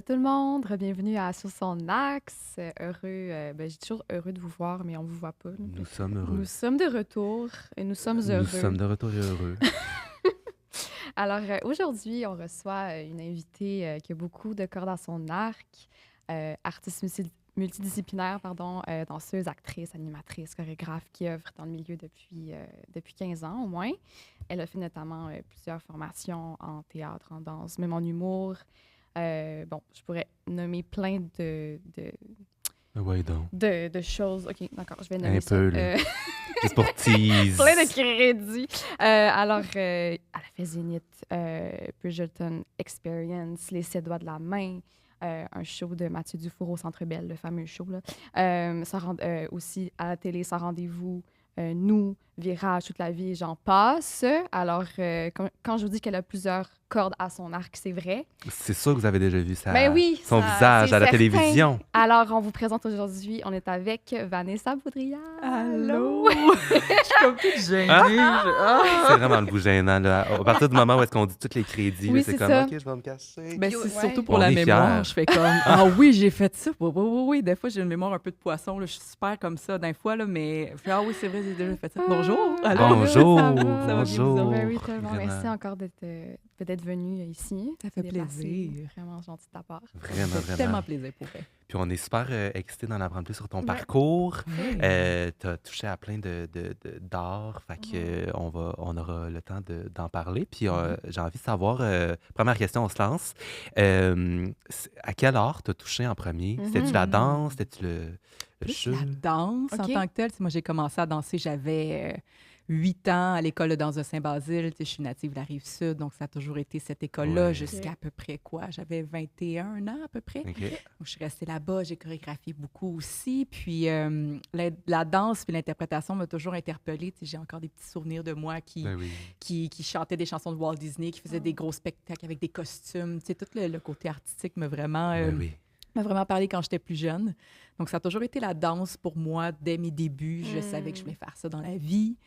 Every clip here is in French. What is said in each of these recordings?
tout le monde, bienvenue à Sur son axe. J'ai toujours heureux de vous voir, mais on ne vous voit pas. Nous sommes heureux. Nous sommes de retour et nous sommes heureux. Nous sommes de retour et heureux. Alors, aujourd'hui, on reçoit une invitée qui a beaucoup de cordes à son arc, artiste multidisciplinaire, danseuse, actrice, animatrice, chorégraphe qui œuvre dans le milieu depuis 15 ans au moins. Elle a fait notamment plusieurs formations en théâtre, en danse, même en humour. Je pourrais nommer plein Ouais, donc. de choses. OK, d'accord, je vais nommer Un ça. peu, là. Juste pour tease. Plein de crédits. Elle a fait Zénith, Bridgerton Experience, Les 7 doigts de la main, un show de Mathieu Dufour au Centre Bell, le fameux show. Là. Aussi à la télé, Sans rendez-vous, Nous, Virage, toute la vie, j'en passe. Alors, quand je vous dis qu'elle a plusieurs cordes à son arc, c'est vrai. C'est sûr que vous avez déjà vu Ben oui, son visage c'est à la certain. télévision. Alors, on vous présente aujourd'hui, on est avec Vanessa Boudriard. Allô? Je suis comme toute gênée. C'est vraiment le bout gênant, là. À partir du moment où est-ce qu'on dit tous les crédits, Oui, là, c'est c'est comme, ça. OK, je vais me cacher. Ben, c'est Ouais. surtout pour On la est mémoire. fiers. Je fais comme, oui, j'ai fait ça. Oui. Des fois, j'ai une mémoire un peu de poisson. Là. Je suis super comme ça d'un fois, là, mais je fais, oui, c'est vrai, j'ai déjà fait ça. Bonjour. Allô? Bonjour. Ça va? Ça va bien, Bonjour. vous autres? Ben oui, tellement. Vraiment. Merci encore d'être venu ici. Ça fait Déplacé. plaisir. Vraiment gentil de ta part. Vraiment, Ça fait vraiment. tellement plaisir pour elle. Puis on est super excités d'en apprendre plus sur ton Ouais. parcours. Ouais. Tu as touché à plein d'art, fait que on aura le temps d'en parler. Puis j'ai envie de savoir, première question, on se lance. À quel art t'as touché en premier? C'était-tu la danse? C'était-tu le Plus jeu? la danse en OK. tant que telle. Moi, j'ai commencé à danser, j'avais 8 ans à l'école de danse de Saint-Basile. Je suis native de la Rive-Sud, donc ça a toujours été cette école-là Ouais. jusqu'à à peu près quoi? J'avais 21 ans à peu près. OK. Donc, je suis restée là-bas, j'ai chorégraphié beaucoup aussi. Puis la danse puis l'interprétation m'a toujours interpellée. Tu sais, j'ai encore des petits souvenirs de moi Ben oui. qui chantait des chansons de Walt Disney, qui faisait des gros spectacles avec des costumes. Tu sais, tout le côté artistique m'a vraiment, Ben oui. m'a vraiment parlé quand j'étais plus jeune. Donc, ça a toujours été la danse pour moi dès mes débuts. Je savais que je voulais faire ça dans la vie.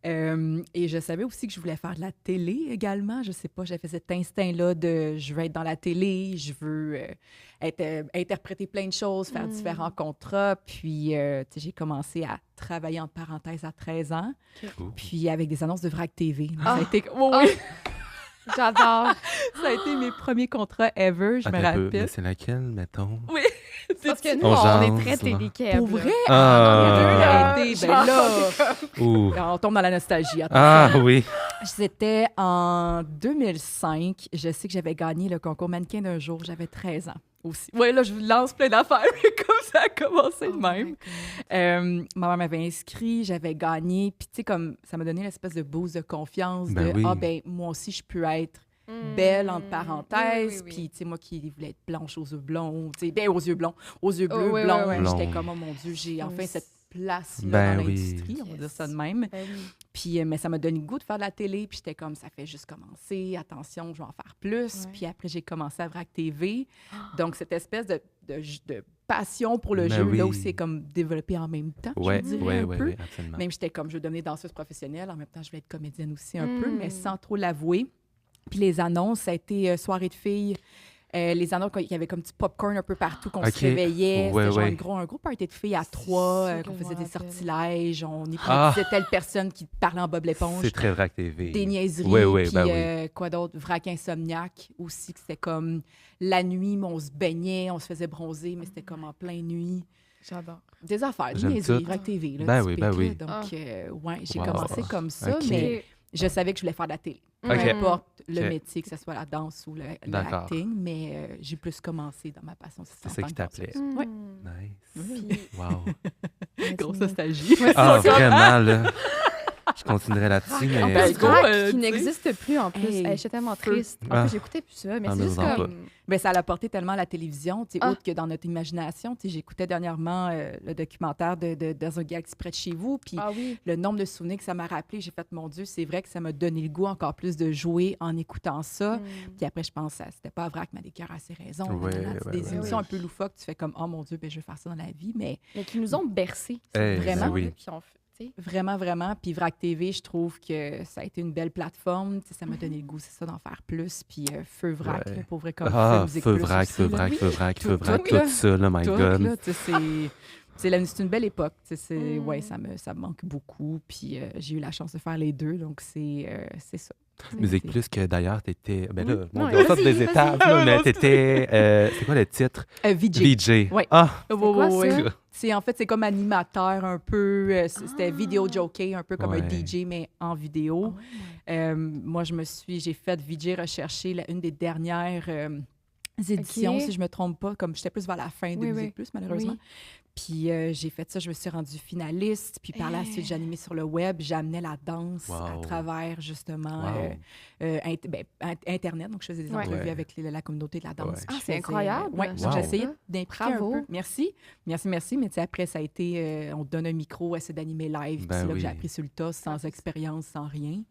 Et je savais aussi que je voulais faire de la télé également. Je sais pas, j'avais cet instinct-là de je veux être dans la télé, je veux interpréter plein de choses, faire différents contrats. Puis, tu sais, j'ai commencé à travailler entre parenthèses à 13 ans, Cool. puis avec des annonces de VRAC TV. Donc, Ah. ça a été, oui, J'adore. ça a été mes premiers contrats ever, je me Attends un peu, mais rappelle. c'est laquelle, mettons? Oui, Parce que nous, On on jase, est très là. télé-Québec. pour vrai? Ah. Les deux, ben là, Ouh. on tombe dans la nostalgie. Ah attention. oui. C'était en 2005. Je sais que j'avais gagné le concours mannequin d'un jour. J'avais 13 ans aussi. Oui, là, je vous lance plein d'affaires, mais comme ça a commencé de même. Ma mère m'avait inscrit, j'avais gagné. Puis, tu sais, comme ça m'a donné l'espèce de boost de confiance Ben de, oui. moi aussi, je peux être belle, entre parenthèses. Oui. Puis, tu sais, moi qui voulais être blanche aux yeux blonds, tu sais, bien aux yeux blonds, aux yeux bleus, oui, blonds. oui. J'étais Blonde. comme, oh mon Dieu, j'ai enfin Oui. cette place Ben dans oui. l'industrie, on va dire ça de même. Ben oui. Puis, mais ça m'a donné le goût de faire de la télé. Puis j'étais comme, ça fait juste commencer. Attention, je vais en faire plus. Ouais. Puis après, j'ai commencé à VRAC TV. Donc, cette espèce de passion pour le Ben jeu, oui. là où c'est comme développé en même temps, Ouais, je dirais ouais, un ouais, peu. ouais, absolument. Même j'étais comme, je veux devenir danseuse professionnelle. En même temps, je vais être comédienne aussi un peu, Mm. mais sans trop l'avouer. Puis les annonces, ça a été soirée de filles. Les annonces, il y avait comme du popcorn un peu partout, qu'on Ok. se réveillait. Ouais, C'était genre ouais. un gros party de filles à trois, sûr que qu'on je faisait me des rappelle. sortilèges, on Ah. hypnotisait telle personne qui parlait en Bob l'éponge. C'est très VRAC TV. Des niaiseries, Oui, oui, puis ben oui. quoi d'autre? Vrac insomniaque aussi, que c'était comme la nuit, mais on se baignait, on se faisait bronzer, mais c'était comme en pleine nuit. J'adore. Des affaires, des J'aime niaiseries, tout. Vrac TV, là, Ben oui, typique, ben là. oui. Donc, Ah. ouais, j'ai Wow. commencé comme ça, Ok. mais je savais que je voulais faire de la télé. Peu Ouais. importe le Ok. métier, que ce soit la danse ou le D'accord. acting, mais j'ai plus commencé dans ma passion. C'est ça qui t'appelait. Oui. Nice. Puis, Wow. Grosse nostalgie. Ah, vraiment, là. Je continuerai là-dessus, mais... En Ben, plus, go, Vrac, qui tu sais. n'existe plus en plus. Hey, Hey, j'étais tellement feu. triste. En Ah. plus, j'écoutais plus ça, mais Ah, c'est mais juste vous en comme... Ben, ça a apporté tellement à la télévision, tu sais, Ah. autre que dans notre imagination. Tu sais, j'écoutais dernièrement le documentaire de Dans un galaxie près de chez vous, puis Ah oui. le nombre de souvenirs que ça m'a rappelé, j'ai fait, mon Dieu, c'est vrai que ça m'a donné le goût encore plus de jouer en écoutant ça. Puis après, je pense, c'était pas vrai que ma décœur a ses raisons. Ouais, Nanana, c'est des ouais, émissions ouais. un peu loufoques, tu fais comme, oh mon Dieu, ben, je vais faire ça dans la vie, mais Mais qui nous ont bercés. Eh, Vraiment. oui. Puis tu sais. Vraiment, vraiment. Puis Vrac TV, je trouve que ça a été une belle plateforme. Tu sais, ça m'a donné le goût, c'est ça, d'en faire plus. Puis Feu Vrac, Ouais. là, pour vrai, comme Ah, Musique Feu Plus Vrac, aussi, Feu là. Vrac, Feu Vrac, Tout- Feu Vrac, tout, là. tout ça, là, my Tout, God. là, tu sais, c'est une belle époque. Tu sais, ouais, Mm. ça me manque beaucoup. Puis j'ai eu la chance de faire les deux, donc c'est ça. Musique C'est- Plus, que d'ailleurs, t'étais. Ben Oui. là, mon Non, Dieu, on saute vas-y, des vas-y. étapes, là, mais t'étais. C'est quoi le titre? VJ. VJ. Ouais. Ah! C'est quoi, ça? En fait, c'est comme animateur un peu. C'était Ah. vidéo jockey, un peu comme un Ouais. DJ, mais en vidéo. Moi, j'ai fait VJ rechercher une des dernières éditions, Ok. si je me trompe pas, comme j'étais plus vers la fin de Oui, Musique oui. Plus, malheureusement. Oui. Puis j'ai fait ça, je me suis rendue finaliste. Puis par la suite, j'ai animé sur le web. J'amenais la danse à Wow. travers, justement, Wow. Internet. Donc, je faisais des Ouais. entrevues Ouais. avec la communauté de la danse. Ouais. Puis Ah, je c'est faisais- incroyable. Ouais, Wow. j'essayais d'impliquer un Bravo. peu. Merci. Merci. Mais tu sais, après, ça a été... on te donne un micro, essaie d'animer live. Puis Ben c'est là que oui. j'ai appris sur le tas, sans Ah, c'est expérience, sans rien.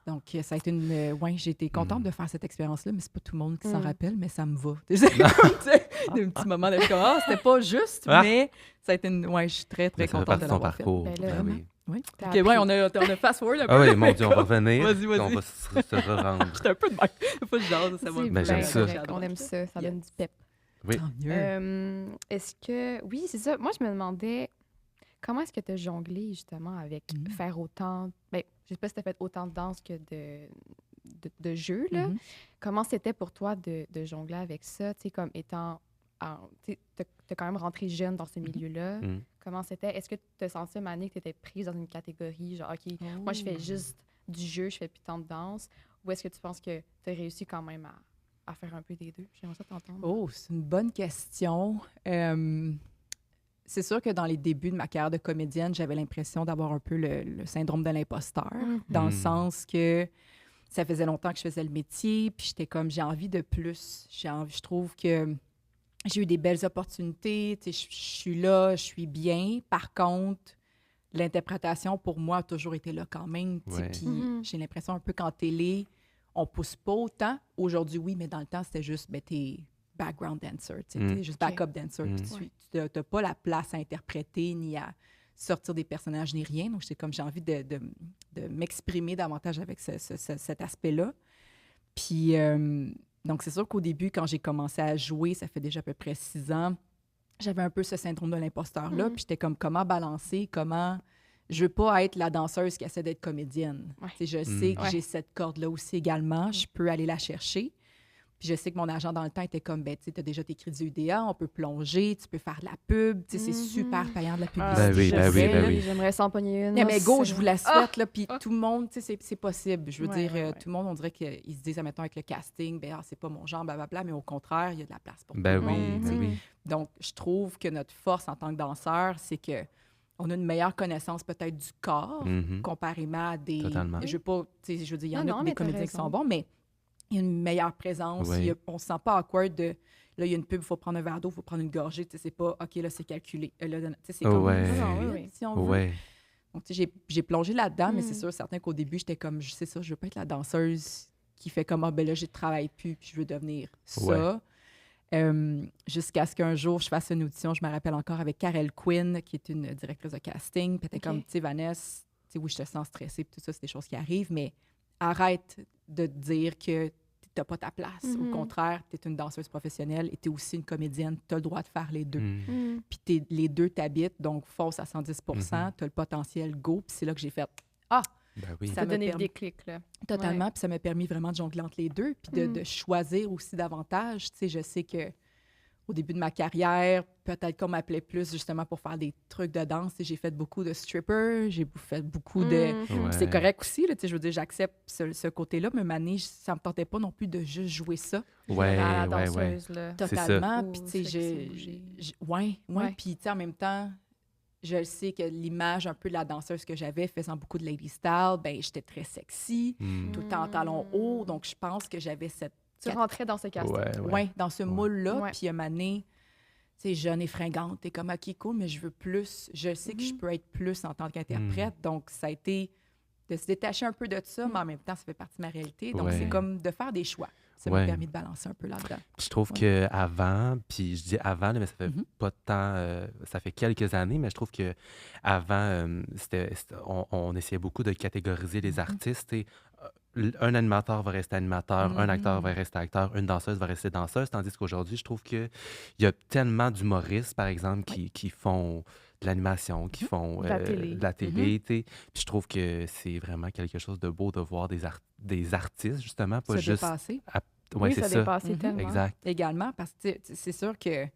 Donc, ça a été une... ouais, j'ai été contente Mm. de faire cette expérience-là, mais c'est pas tout le monde qui s'en Mm. rappelle, mais ça me va. Tu sais, des petits moments de comme, ah, c'était pas juste, Ah. mais ça a été une... Ouais, je suis très, très Mais ça fait contente partie de de ton l'avoir fait. parcours. Ben là, Ben vraiment. oui. Oui. T'as OK, appris. ouais, on a fast-forward un peu. Ah oui, mon Dieu, on va revenir. Vas-y, puis vas-y. On va se re-rendre. J'étais un peu de même. Faut que je jase, ça va. C'est Ben, j'aime bien ça. correct, on aime ça, ça donne du pep. Oui. Tant mieux. Est-ce que... Oui, c'est ça. Moi, je me demandais, comment est-ce que tu as jonglé, justement, avec faire autant... Ben, je sais pas si tu as fait autant de danse que de jeux, là. Mhm. Comment c'était pour toi de jongler avec ça, tu sais, comme étant... Tu as quand même rentré jeune dans ce milieu-là. Mm. Comment c'était? Est-ce que tu as senti, Mané, que tu étais prise dans une catégorie, genre, OK, moi, je fais juste du jeu, je fais plus tant de danse, ou est-ce que tu penses que tu as réussi quand même à faire un peu des deux? J'aimerais ça t'entendre. Oh, c'est une bonne question. C'est sûr que dans les débuts de ma carrière de comédienne, j'avais l'impression d'avoir un peu le syndrome de l'imposteur, dans le Mm. sens que ça faisait longtemps que je faisais le métier, puis j'étais comme, j'ai envie de plus. Je trouve que j'ai eu des belles opportunités, tu sais, je suis là, je suis bien. Par contre, l'interprétation, pour moi, a toujours été là quand même. Tu sais, Ouais. puis Mhm. j'ai l'impression un peu qu'en télé, on pousse pas autant. Aujourd'hui, oui, mais dans le temps, c'était juste, t'es background dancer, tu sais, t'es juste Ok. backup dancer. Mm. Puis tu n'as pas la place à interpréter ni à sortir des personnages ni rien. Donc, c'est comme j'ai envie de m'exprimer davantage avec cet aspect-là. Puis, donc, c'est sûr qu'au début, quand j'ai commencé à jouer, ça fait déjà à peu près 6 ans, j'avais un peu ce syndrome de l'imposteur-là. Puis j'étais comme, comment balancer, comment... Je veux pas être la danseuse qui essaie d'être comédienne. Ouais. Tu sais, je sais que Ouais. j'ai cette corde-là aussi également. Je peux aller la chercher. Puis je sais que mon agent dans le temps était comme, ben, tu sais, as déjà tes crédits UDA, on peut plonger, tu peux faire de la pub. Tu sais, c'est super payant de la publicité. Ben oui, je ben oui, sais, ben là. oui. J'aimerais s'en pogner une. Mais, moi, go, c'est- je vous la souhaite, là, puis tout le monde, tu sais, c'est possible. Je veux Ouais, dire, ouais, ouais. tout le monde, on dirait qu'ils se disent, admettons, avec le casting, ben, c'est pas mon genre, blablabla, mais au contraire, il y a de la place pour Ben tout le oui, monde. tu sais. ben oui. Donc, je trouve que notre force en tant que danseur, c'est que on a une meilleure connaissance peut-être du corps, Mhm. comparément à des... Totalement. Je veux pas, tu sais, je veux dire, il y en Non, a non, des mais t'as comédiens qui raison. sont bons, mais il y a une meilleure présence. Oui. On se sent pas awkward de... Là, il y a une pub, il faut prendre un verre d'eau, il faut prendre une gorgée. Tu sais, c'est pas, OK, là, c'est calculé. Là, tu sais, c'est Oh, comme ouais. Non, fluide, oui, oui. si on veut. Ouais. Donc, tu sais, j'ai plongé là-dedans, mais c'est Mm. sûr, certain qu'au début, j'étais comme, je sais ça, je veux pas être la danseuse qui fait comme, ah, ben là, je travaille plus, puis je veux devenir ça. Jusqu'à ce qu'un jour, je fasse une audition, je me rappelle encore, avec Karel Quinn, qui est une directrice de casting. Puis elle était OK. comme, tu sais, Vanessa, tu sais, oui, je te sens stressée, puis tout ça, c'est des choses qui arrivent, mais arrête de te dire que t'as pas ta place. Au Mhm. contraire, tu es une danseuse professionnelle et tu es aussi une comédienne. Tu as le droit de faire les deux. Mm. Puis les deux t'habitent, donc fonce à 110 Mhm. tu as le potentiel, go. Puis c'est là que j'ai fait Ben oui. Ça Ça m'a donné le permis- déclic, là. totalement. Puis ça m'a permis vraiment de jongler entre les deux, puis Mm. de choisir aussi davantage. Tu sais, je sais que au début de ma carrière, peut-être qu'on m'appelait plus justement pour faire des trucs de danse. Tu sais, j'ai fait beaucoup de stripper, j'ai fait beaucoup de... Mhm. Ouais. C'est correct aussi, là, tu sais, je veux dire, j'accepte ce côté-là, mais Mané, ça me tentait pas non plus de juste jouer ça Ouais, La ouais, ouais. danseuse, là. C'est ça. totalement. Ou Puis, tu sais, sexy bouger. ouais. Ouais. Puis, tu sais, en même temps, je le sais que l'image un peu de la danseuse que j'avais, faisant beaucoup de lady style, ben j'étais très sexy, Mm. tout le temps en talons hauts. Donc, je pense que j'avais cette... Tu rentrais dans ce casting. Ouais, ouais. Ouais, dans ce Ouais. moule-là. Ouais. Puis, un moment donné, tu sais, jeune et fringante, t'es comme, OK, cool, mais je veux plus. Je sais que je Mhm. peux être plus en tant qu'interprète. Donc, ça a été de se détacher un peu de ça, mais en même temps, ça fait partie de ma réalité. Donc, Ouais. c'est comme de faire des choix. Ça m'a Ouais. permis de balancer un peu là-dedans. Puis je trouve Ouais. qu'avant, puis je dis avant, là, mais ça fait Mhm. pas tant, ça fait quelques années, mais je trouve que avant, on essayait beaucoup de catégoriser les Mhm. artistes. Tu sais, un animateur va rester animateur, un acteur va Mhm. rester acteur, une danseuse va rester danseuse, tandis qu'aujourd'hui, je trouve qu'il y a tellement d'humoristes, par exemple, Oui. qui font de l'animation, qui Mhm. font De la télé. de la Mhm. télé, tu sais. Puis je trouve que c'est vraiment quelque chose de beau de voir des artistes, justement, pas Se juste... dépasser Oui, Oui, c'est ça ça. dépassait Mhm. tellement. Exact. également, parce que tu sais, c'est sûr que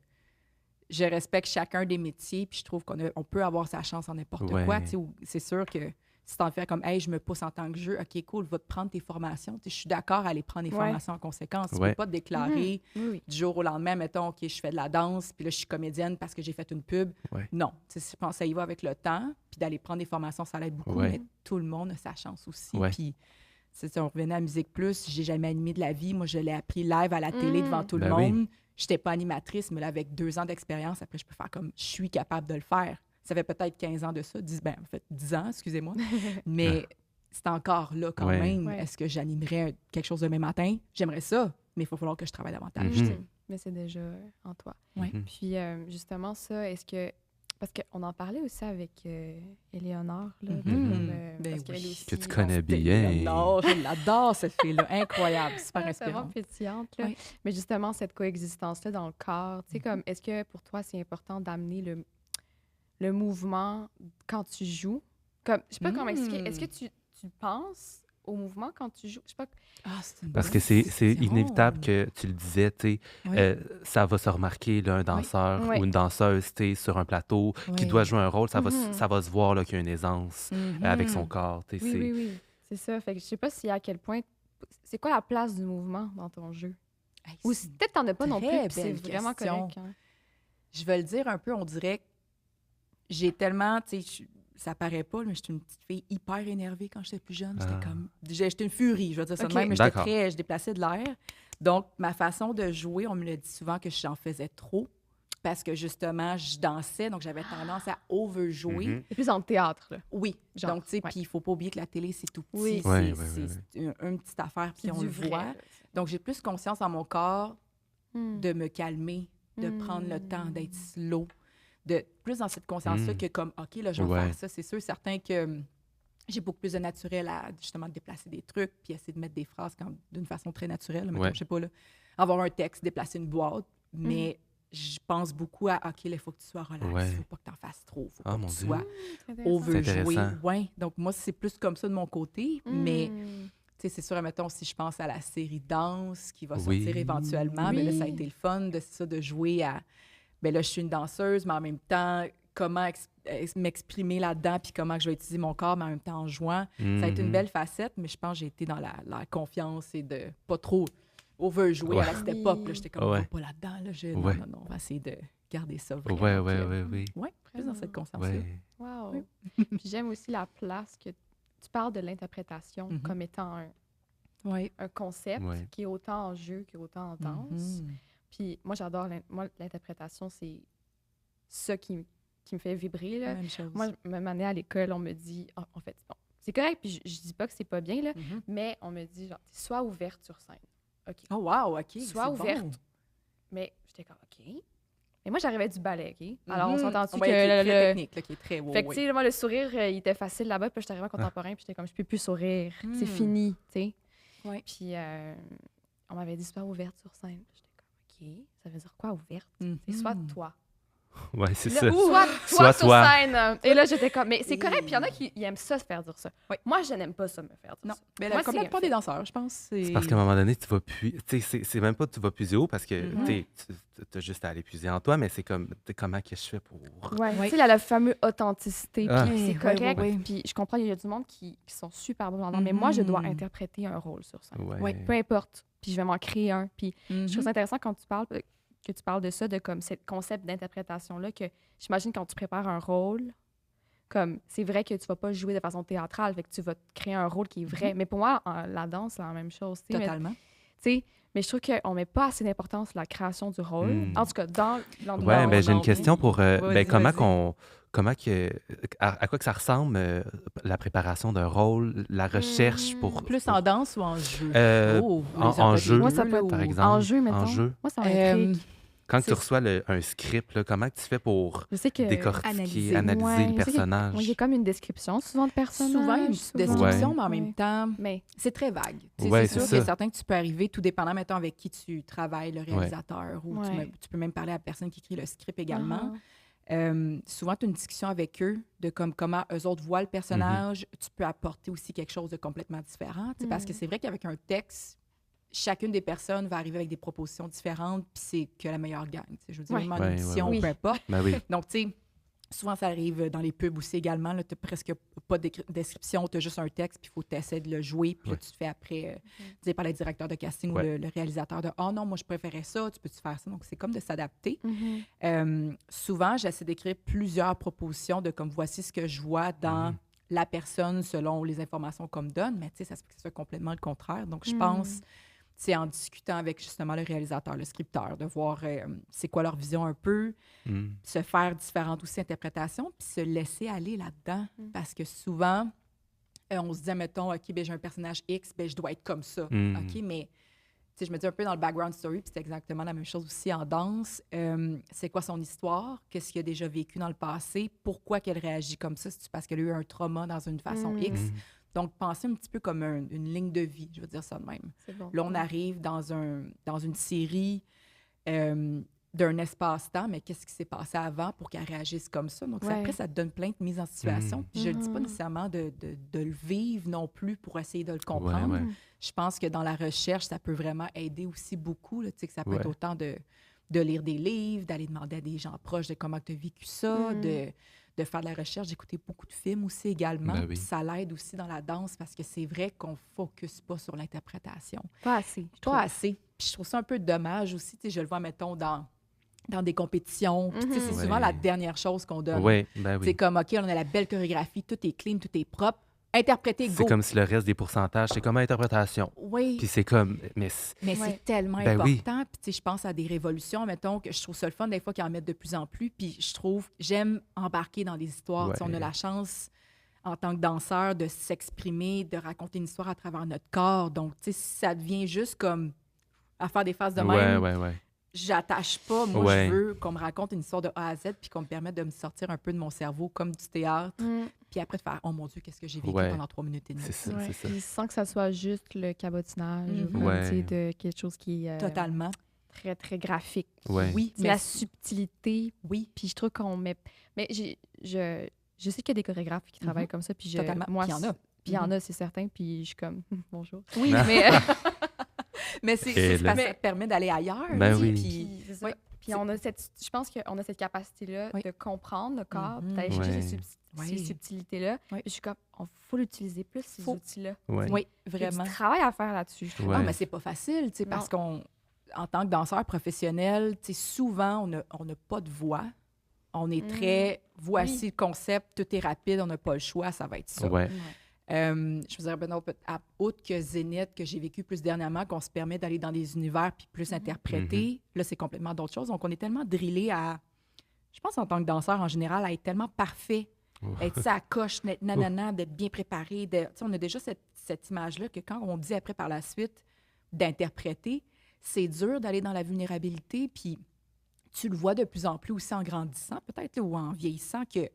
je respecte chacun des métiers, puis je trouve on peut avoir sa chance en n'importe quoi. Ouais. Tu sais, c'est sûr que si tu en fais comme, hey, je me pousse en tant que jeu, OK, cool, va te prendre tes formations. Tu sais, je suis d'accord à aller prendre des Ouais. formations en conséquence. Tu Ouais. peux pas te déclarer Mhm. Oui. du jour au lendemain, mettons, OK, je fais de la danse, puis là, je suis comédienne parce que j'ai fait une pub. Ouais. Non. Tu sais, je pense que ça y va avec le temps, puis d'aller prendre des formations, ça l'aide beaucoup, Ouais. mais tout le monde a sa chance aussi. Ouais. Puis, c'est ça, on revenait à Musique Plus, j'ai jamais animé de la vie. Moi, je l'ai appris live à la télé devant tout le Ben oui. monde. J'étais pas animatrice, mais là, avec 2 ans d'expérience, après, je peux faire comme je suis capable de le faire. Ça fait peut-être 15 ans de ça, 10 ans, excusez-moi. Mais c'est encore là quand Ouais. même. Ouais. Est-ce que j'animerais quelque chose demain matin? J'aimerais ça, mais il va falloir que je travaille davantage. Mhm. tu sais. Mais c'est déjà en toi. Ouais. Mhm. Puis justement, ça, est-ce que. Parce qu'on en parlait aussi avec Éléonore, là, de Mhm. comme, Ben parce qu'elle oui. aussi. Que tu bon, connais bien. Non, je l'adore, cette fille-là. Incroyable, super c'est vraiment inspirante. pétillante, là. Oui. Mais justement, cette coexistence-là dans le corps, tu sais, Mhm. comme, est-ce que pour toi, c'est important d'amener le mouvement quand tu joues? Comme, je sais pas comment expliquer. Est-ce que tu penses au mouvement quand tu joues? Je sais pas. Ah, c'est une Parce bonne que c'est question. inévitable que tu le disais, tu sais, Oui. ça va se remarquer, là, un danseur Oui. ou une danseuse, tu sais, sur un plateau qui Oui. doit jouer un rôle, ça va, Mhm. ça va se voir là, qu'il y a une aisance avec son Mhm. corps, tu sais, Oui, c'est... oui, oui. C'est ça. Fait que je sais pas si à quel point. C'est quoi la place du mouvement dans ton jeu? Hey, Ou c'est peut-être t'en as pas non plus, très puis c'est belle vraiment question. correct. Hein. Je vais le dire un peu, on dirait que j'ai tellement, tu sais, ça paraît pas, mais j'étais une petite fille hyper énervée quand j'étais plus jeune. J'étais Ah. comme, j'étais une furie, je vais dire ça de Ok. même, mais j'étais D'accord. je déplaçais de l'air. Donc, ma façon de jouer, on me le dit souvent que j'en faisais trop parce que justement, je dansais, donc j'avais tendance à overjouer. Mhm. C'est plus dans le théâtre, là. Oui, Genre, donc, tu sais, ouais. puis il faut pas oublier que la télé, c'est tout petit. Oui. C'est Ouais, ouais, c'est une petite affaire, puis C'est on du le vrai, voit. là. Donc, j'ai plus conscience dans mon corps Hmm. de me calmer, de prendre le temps d'être slow, de plus dans cette conscience-là Mm. que comme, OK, là, je vais Ouais. faire ça. C'est sûr, certain que j'ai beaucoup plus de naturel à justement déplacer des trucs, puis essayer de mettre des phrases d'une façon très naturelle. Mettons, Ouais. je sais pas, là, avoir un texte, déplacer une boîte, mais je pense beaucoup à, OK, là, il faut que tu sois relax, Ouais. faut pas que tu en fasses trop, faut Ah, pas mon que tu Dieu. sois C'est intéressant. overjoué. C'est intéressant. Ouais. Donc, moi, c'est plus comme ça de mon côté, mais Hmm. tu sais, c'est sûr, mettons, si je pense à la série Danse qui va Oui. sortir éventuellement, mais là, ça a Oui. été le fun de jouer à... Ben là, je suis une danseuse, mais en même temps, comment m'exprimer là-dedans, puis comment que je vais utiliser mon corps, mais en même temps en jouant. Ça a été une Mhm. belle facette, mais je pense que j'ai été dans la confiance et de pas trop overjouer à la Ouais. step-up. Là, j'étais comme, Ouais. va pas là-dedans. Là, Ouais. non, on va essayer de garder ça vraiment. Ouais, ouais, que- ouais, oui. Ouais, plus dans cette conscience-là. Ouais. Wow. Oui. Puis j'aime aussi la place que tu parles de l'interprétation Mhm. comme étant Oui. un concept Ouais. qui est autant en jeu qu'autant en danse. Mhm. Puis moi, j'adore l'interprétation, c'est ça qui me fait vibrer. Là. Même chose. Moi, même année à l'école, on me dit, en fait, bon, c'est correct, puis je dis pas que c'est pas bien, là, Mhm. mais on me dit, genre, sois ouverte sur scène. OK. Oh, wow, OK. Sois c'est ouverte. bon. Mais j'étais comme, OK. Mais moi, j'arrivais du ballet, OK? Alors, on Mhm. s'entend-tu Ouais, que qui est très le, technique, là, qui est très... fait que, tu sais, moi, le sourire, il était facile là-bas, puis j'étais arrivée en contemporain, puis j'étais comme, je peux plus sourire. C'est Hmm. fini, tu sais. Ouais. Puis, on m'avait dit, sois ouverte sur scène. J'étais comme, OK, ça veut dire quoi, ouverte? Mhm. C'est soit toi. Ouais, c'est Là, ça. soit toi Soit sur toi. scène. Et là, j'étais comme, mais c'est correct, puis il y en a qui aiment ça, se faire dire ça. Oui. Moi, je n'aime pas ça, me faire dire Non, ça. mais Moi, comme la c'est plupart des danseurs, je pense. C'est parce qu'à un moment donné, tu vas plus. Tu sais, c'est même pas que tu vas puiser haut parce que Mhm. tu as juste à aller puiser en toi, mais c'est comme comment que je fais pour. Ouais. Oui. Tu sais, il y a la fameuse authenticité, Ah. puis Oui, c'est oui, correct. oui, oui. Puis je comprends, il y a du monde qui sont super bons là-dedans, mais moi, je dois Mhm. interpréter un rôle sur scène. Ouais. Oui. Peu importe. Puis je vais m'en créer un. Puis Mhm. je trouve ça intéressant quand que tu parles de ça, de comme ce concept d'interprétation-là, que j'imagine quand tu prépares un rôle, comme c'est vrai que tu vas pas jouer de façon théâtrale, fait que tu vas te créer un rôle qui est vrai. Mais pour moi, la danse, c'est la même chose. Tu sais, Totalement. mais je trouve qu'on met pas assez d'importance sur la création du rôle. Mm. En tout cas, dans l'endroit Ouais, où ben on j'ai une en question vit. pour Vas-y, comment vas-y. à quoi que ça ressemble, la préparation d'un rôle, la recherche pour... Plus en danse ou en jeu? Euh, en jeu, Moi, ça peut être par en exemple. jeu, mettons. En jeu. Moi, ça m'intrigue. Quand tu C'est- reçois un script, là, comment tu fais pour Je sais que... décortiquer, analyser. analyser Ouais, le je sais qu'il y a personnage? comme une description souvent de personnage. Souvent, il y a une petite description, mais en Ouais. même temps, Mais c'est très vague. Tu sais, Ouais, c'est sûr c'est qu'il y a ça. certains que tu peux arriver, tout dépendant, mettons, avec qui tu travailles, le réalisateur, ou Ouais. tu peux même parler à la personne qui écrit le script également. uh-huh. Souvent, tu as une discussion avec eux de comment eux autres voient le personnage. Tu peux apporter aussi quelque chose de complètement différent. Tu sais, Parce que c'est vrai qu'avec un texte, chacune des personnes va arriver avec des propositions différentes, puis c'est que la meilleure gagne. Tu sais, Je veux dire, Ouais. même en Ouais, audition, ouais. peu importe. Ben oui. Donc, tu sais, souvent, ça arrive dans les pubs aussi également. Tu n'as presque pas de description, tu as juste un texte, puis il faut t'essayer de le jouer. Puis là, Ouais. tu te fais après dire par le directeur de casting ou le réalisateur de « Oh non, moi, je préférais ça, tu peux-tu faire ça? » Donc, c'est comme de s'adapter. Souvent, j'essaie d'écrire plusieurs propositions de comme voici ce que je vois dans la personne selon les informations qu'on me donne, mais tu sais, ça se peut que ce soit complètement le contraire. Donc, je pense, c'est en discutant avec justement le réalisateur, le scripteur, de voir c'est quoi leur vision un peu, se faire différentes aussi interprétations, puis se laisser aller là-dedans. Parce que souvent, on se dit, mettons, OK, ben, j'ai un personnage X, ben, je dois être comme ça. OK, mais tu sais, je me dis un peu dans le background story, puis c'est exactement la même chose aussi en danse. C'est quoi son histoire? Qu'est-ce qu'il a déjà vécu dans le passé? Pourquoi qu'elle réagit comme ça? C'est parce qu'elle a eu un trauma dans une façon X? Donc, pensez un petit peu comme une ligne de vie, je veux dire ça de même. C'est bon. Là, on arrive dans une série d'un espace-temps, mais qu'est-ce qui s'est passé avant pour qu'elle réagisse comme ça? Donc, après, ça te donne plein de mises en situation. Puis je ne dis pas nécessairement de le vivre non plus pour essayer de le comprendre. Ouais. Je pense que dans la recherche, ça peut vraiment aider aussi beaucoup. Là, tu sais, que ça peut être Ouais. autant de lire des livres, d'aller demander à des gens proches de comment tu as vécu ça, de faire de la recherche, d'écouter beaucoup de films aussi également. Ben oui. Puis ça l'aide aussi dans la danse parce que c'est vrai qu'on ne focus pas sur l'interprétation. Pas assez. je trouve. Pas assez. Puis je trouve ça un peu dommage aussi. Tu sais, je le vois, mettons, dans des compétitions. Puis tu sais, c'est Ouais. souvent la dernière chose qu'on donne. Oui, ben C'est oui. comme, OK, on a la belle chorégraphie, tout est clean, tout est propre. Interpréter, go. C'est comme si le reste des pourcentages, c'est comme interprétation. Oui. Puis c'est comme... Mais Mais Ouais. c'est tellement Ben oui. important. Puis, tu sais, je pense à des révolutions, mettons, que je trouve ça le fun des fois qu'ils en mettent de plus en plus. Puis, j'aime embarquer dans des histoires. Tu sais, on a la chance, en tant que danseur, de s'exprimer, de raconter une histoire à travers notre corps. Donc, tu sais, si ça devient juste comme à faire des phases de même, ouais. j'attache pas. Moi, Ouais. je veux qu'on me raconte une histoire de A à Z puis qu'on me permette de me sortir un peu de mon cerveau comme du théâtre. Puis après, de faire « Oh mon Dieu, qu'est-ce que j'ai vécu Ouais. pendant 3 minutes et demie. » C'est ça, Ouais. c'est ça. Puis sans que ça soit juste le cabotinage, ou comme, Ouais. tu sais, de quelque chose qui est Totalement. très, très graphique. Ouais. Oui, C'est mais la subtilité. oui. Puis je trouve qu'on met... Mais je sais qu'il y a des chorégraphes qui travaillent comme ça. Puis Totalement. moi, Puis il y en a. Puis il y en a, c'est certain. Puis je suis comme, bonjour. Oui, Mais mais Et c'est là- parce que ça te permet d'aller ailleurs. Ben tu sais, oui. Puis, Puis, c'est ça. oui. Puis je pense qu'on a cette capacité-là Oui. de comprendre le corps, Mhm. d'aller chercher Ouais. ces subtilités-là. Oui. Puis je suis comme, il faut l'utiliser plus, ces Faut. outils-là. Ouais. oui, Il y a vraiment. du travail à faire là-dessus, je trouve. Ouais. Non, mais c'est pas facile, tu sais, parce qu'en tant que danseur professionnel, tu sais, souvent, on n'a pas de voix. On est très, voici le concept, tout est rapide, on n'a pas le choix, ça va être ça. Ouais. Je vous dirais, autre que Zénith, que j'ai vécu plus dernièrement, qu'on se permet d'aller dans des univers puis plus interpréter, là, c'est complètement d'autres choses. Donc, on est tellement drillé à, je pense, en tant que danseur en général, à être tellement parfait, être ça à coche, d'être nanana, d'être bien préparé. Tu sais, on a déjà cette image-là que quand on dit après par la suite d'interpréter, c'est dur d'aller dans la vulnérabilité. Puis, tu le vois de plus en plus aussi en grandissant, peut-être, là, ou en vieillissant, que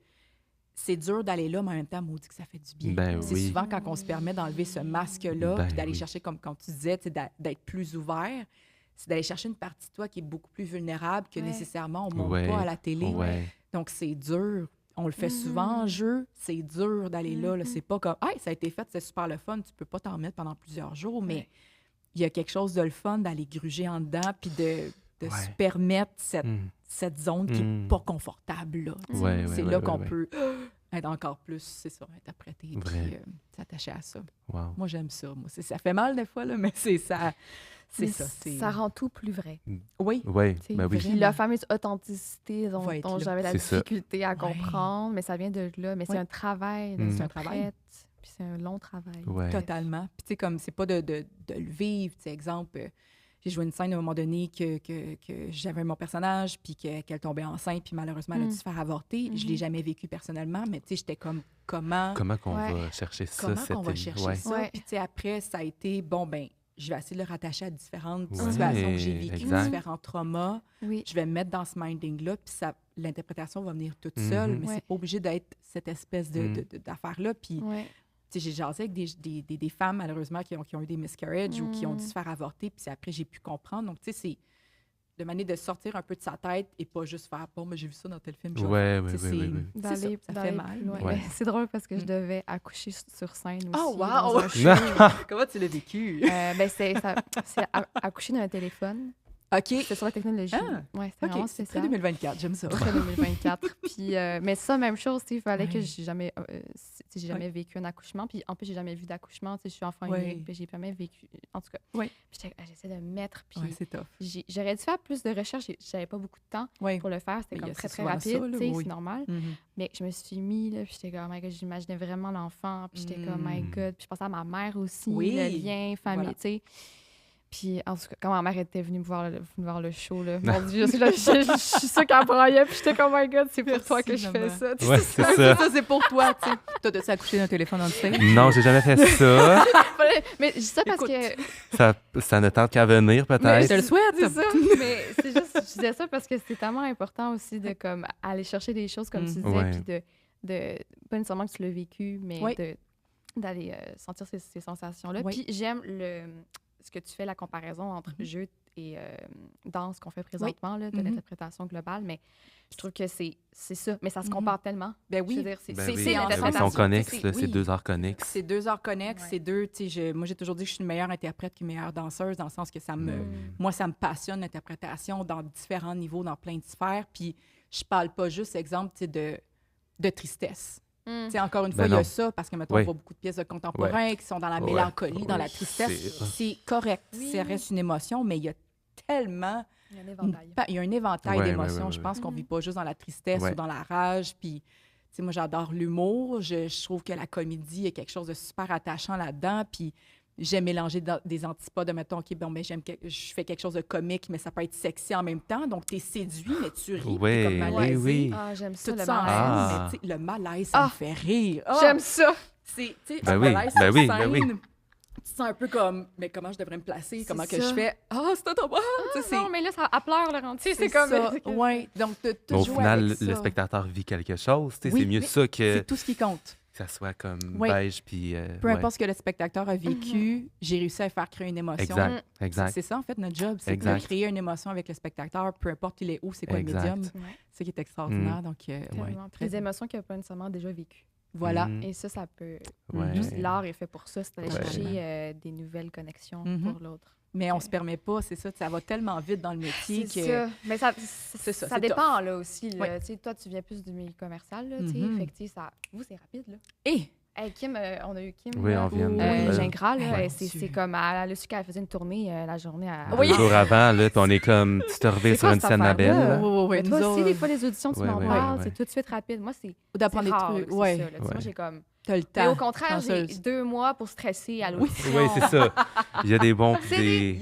c'est dur d'aller là, mais en même temps, maudit que ça fait du bien. Ben C'est oui. souvent quand on se permet d'enlever ce masque-là, Ben puis d'aller oui. chercher, comme quand tu disais, tu sais, d'être plus ouvert, c'est d'aller chercher une partie de toi qui est beaucoup plus vulnérable que Ouais. nécessairement on ne montre Ouais. pas à la télé. Ouais. Donc, c'est dur. On le fait souvent en jeu. C'est dur d'aller là. C'est pas comme « Hey, ça a été fait, c'est super le fun. » Tu peux pas t'en remettre pendant plusieurs jours, mais il y a quelque chose de le fun d'aller gruger en dedans puis de se Ouais. permettre Mm. cette zone qui n'est pas confortable. Là, tu sais. Ouais, c'est ouais, là ouais, qu'on ouais. peut être encore plus, c'est ça, interpréter puis Vrai. s'attacher à ça. Wow. Moi, j'aime ça. Moi, ça fait mal des fois, là, mais c'est ça. C'est Mais ça. ça rend tout plus vrai. Oui. Oui, Tu sais. ben oui. Puis la fameuse authenticité Va dont être là. j'avais la C'est ça. difficulté à comprendre, mais ça vient de là. Mais c'est Ouais. un travail, Mm. C'est un travail. d'interprète, puis c'est un long travail. Ouais. Totalement. Puis, tu sais, comme c'est pas de le vivre, tu sais, exemple, j'ai joué une scène à un moment donné que j'avais mon personnage, puis qu'elle tombait enceinte, puis malheureusement, elle a dû se faire avorter. Je ne l'ai jamais vécu personnellement, mais tu sais, j'étais comme, comment qu'on Ouais. va chercher ça, comment cette qu'on va chercher ouais. ça? Ouais. Puis, tu sais, après, ça a été, bon, ben je vais essayer de le rattacher à différentes Ouais, situations que j'ai vécues, exact. différents traumas. Oui. Je vais me mettre dans ce minding-là, puis l'interprétation va venir toute seule, mais Ouais. c'est pas obligé d'être cette espèce d'affaire-là. Puis, Ouais. tu sais, j'ai jasé avec des femmes, malheureusement, qui ont eu des miscarriages ou qui ont dû se faire avorter, puis après, j'ai pu comprendre. Donc, tu sais, c'est de manière de sortir un peu de sa tête et pas juste faire « Bon, mais j'ai vu ça dans tel film. » Ouais, Tu sais, D'aller ça d'aller fait mal. plus loin. mais- Ouais. Ben, c'est drôle parce que je devais accoucher sur scène aussi. Oh, dans wow! un show. Comment tu l'as vécu? Ben, c'est accoucher d'un téléphone. OK. C'est sur la technologie. Ah, Ouais, c'est OK, vraiment c'est très spécial. 2024, j'aime ça. Très 2024. Puis, mais ça, même chose, il fallait que Ouais. j'ai jamais vécu un accouchement. Puis en plus, j'ai jamais vu d'accouchement. Je suis enfant Ouais. unique, puis j'ai jamais vécu. En tout cas, Ouais. j'essaie de me mettre. Puis Ouais, c'est tough. j'aurais dû faire plus de recherches. J'avais pas beaucoup de temps Ouais. pour le faire. C'était Mais comme il y a très, très souvent rapide. ça, là, tu sais, oui. C'est normal. Mhm. Mais je me suis mis, là, puis j'étais comme, oh my God, j'imaginais vraiment l'enfant. Puis j'étais comme, my God. Puis je pensais à ma mère aussi, Oui. le lien, famille, Voilà. tu sais. Puis, en tout cas, quand ma mère était venue me voir le show, là, mon Dieu, je suis sûre qu'elle braillait, puis j'étais comme, oh my God, c'est pour toi que je fais Merci, ça. Ouais, c'est Ouais, ça. ça, c'est pour toi, tu sais. Toi, de s'accoucher d'un téléphone en stage. Non, j'ai jamais fait ça. Mais je dis ça parce Écoute. que... Ça ne tente qu'à venir, Je te peut-être. le souhaite. C'est ça, mais c'est juste, je disais ça parce que c'est tellement important aussi de comme aller chercher des choses, comme tu disais, Ouais. puis de pas nécessairement que tu l'as vécu, mais Oui. d'aller sentir ces sensations-là. Oui. Puis j'aime ce que tu fais, la comparaison entre jeu et danse qu'on fait présentement, là, de Mhm. l'interprétation globale, mais je trouve que c'est ça. Mais ça se Mhm. compare tellement. Ben oui. Je veux dire, c'est Ben c'est- oui, c'est en ils interprétation. sont connexes, C'est- là, c'est oui. 2 heures connexes. C'est 2 heures connexes, Ouais. c'est deux, tu sais, moi j'ai toujours dit que je suis une meilleure interprète qu'une meilleure danseuse, dans le sens que moi ça me passionne l'interprétation dans différents niveaux, dans plein de sphères, puis je parle pas juste, exemple, tu sais, de tristesse. Mm. Tu sais, encore une fois, Ben il y a non. ça, parce que maintenant, Oui. on voit beaucoup de pièces de contemporains qui sont dans la mélancolie, dans la tristesse. C'est- C'est correct, Oui. ça reste une émotion, mais il y a tellement... Il y a un éventail. Il y a un éventail Ouais, d'émotions. ouais, ouais, Je ouais. pense qu'on vit pas juste dans la tristesse Ouais. ou dans la rage. Puis, tu sais, moi, j'adore l'humour. Je trouve que la comédie, il y a quelque chose de super attachant là-dedans. Puis, j'aime mélanger des antipodes de, mettons, OK, bon, ben, je fais quelque chose de comique, mais ça peut être sexy en même temps. Donc, tu es séduit, mais tu ris. Ouais, t'es comme oui, malaisé. oui. Ah, j'aime ça, Tout le ça en malaise. Ah. scène, mais tu sais, le malaise, ça Ah. me fait rire. Ah! J'aime ça. C'est, tu sais, Ben un oui, malaise ben sur oui, ben scène, oui. Tu te sens un peu comme, mais comment je devrais me placer? C'est Comment que ça. je fais? Ah, c'est trop bon! Tu sais, c'est- Non, mais là, ça, elle pleure, Laurent. Tu sais, c'est c'est comme... ça. Ouais. Donc, de Mais au jouer final, avec le ça. spectateur vit quelque chose. Tu sais, Oui, c'est mieux mais ça que C'est tout ce qui compte. ça soit comme Oui. beige. Puis, Peu ouais. importe ce que le spectateur a vécu, j'ai réussi à faire créer une émotion. Exact, exact. C'est ça, en fait, notre job. C'est de Exact. créer une émotion avec le spectateur, peu importe il est où, c'est quoi Exact. le médium. Ouais, C'est ce qui est extraordinaire. Donc, ouais, tellement. très Des émotions qu'il n'a pas nécessairement déjà vécues. Voilà. Mhm. Et ça peut... Ouais. Juste l'art est fait pour ça, c'est d'aller Ouais. chercher des nouvelles connexions Mhm. pour l'autre. Mais on se permet pas, c'est ça. Ça va tellement vite dans le métier C'est que... ça. Mais ça, C'est ça, ça c'est dépend, là, aussi. Là. Ouais. Tu sais, toi, tu viens plus du milieu commercial, là, tu sais. Mhm. Fait que, tu sais, ça... Vous, c'est rapide, là. Et Hey, Kim, on a eu Kim, Oui, là. on vient de. Gingras, là, Ouais. c'est comme... Elle a su qu'elle faisait une tournée la journée à... Oui. 2 jours avant, là, puis on est comme, tu te reviens C'est sur quoi une cette scène affaire-là? Mabel. là. Mais toi nous aussi, autres, des fois, les auditions, tu Ouais, m'en ouais, parles, ouais, c'est ouais. tout de suite rapide. Moi, c'est d'apprendre des rare, trucs. c'est Ouais. ça, là. Tu sais, Ouais. Moi, j'ai comme... T'as le Mais temps. au contraire, j'ai chanceuse. 2 mois pour stresser à l'audition. Oui, c'est ça. Il y a des bons puis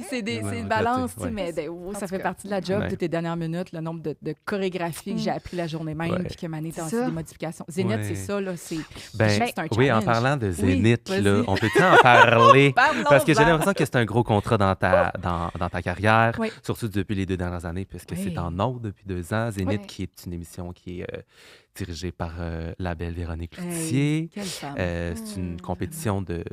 C'est des. C'est Ouais, une ouais, balance, ouais. tu sais, mais En ça tout fait cas. partie de la job Ouais. de tes dernières minutes, le nombre de chorégraphies que j'ai appris la journée même, Ouais. puis que Mané t'a C'est aussi ça. des modifications. Zénith, Ouais. c'est ça, là, c'est Ben, c'est un oui, en challenge. parlant de Oui, Zénith, là, vas-y. on peut-tu en parler? Parlons-en. Parce que j'ai l'impression que c'est un gros contrat dans ta carrière, Oui. surtout depuis les 2 dernières années, puisque Oui. c'est en ondes depuis 2 ans. Zénith, Oui. qui est une émission qui est dirigée par la belle Véronique Hey, Cloutier. quelle femme. C'est une compétition de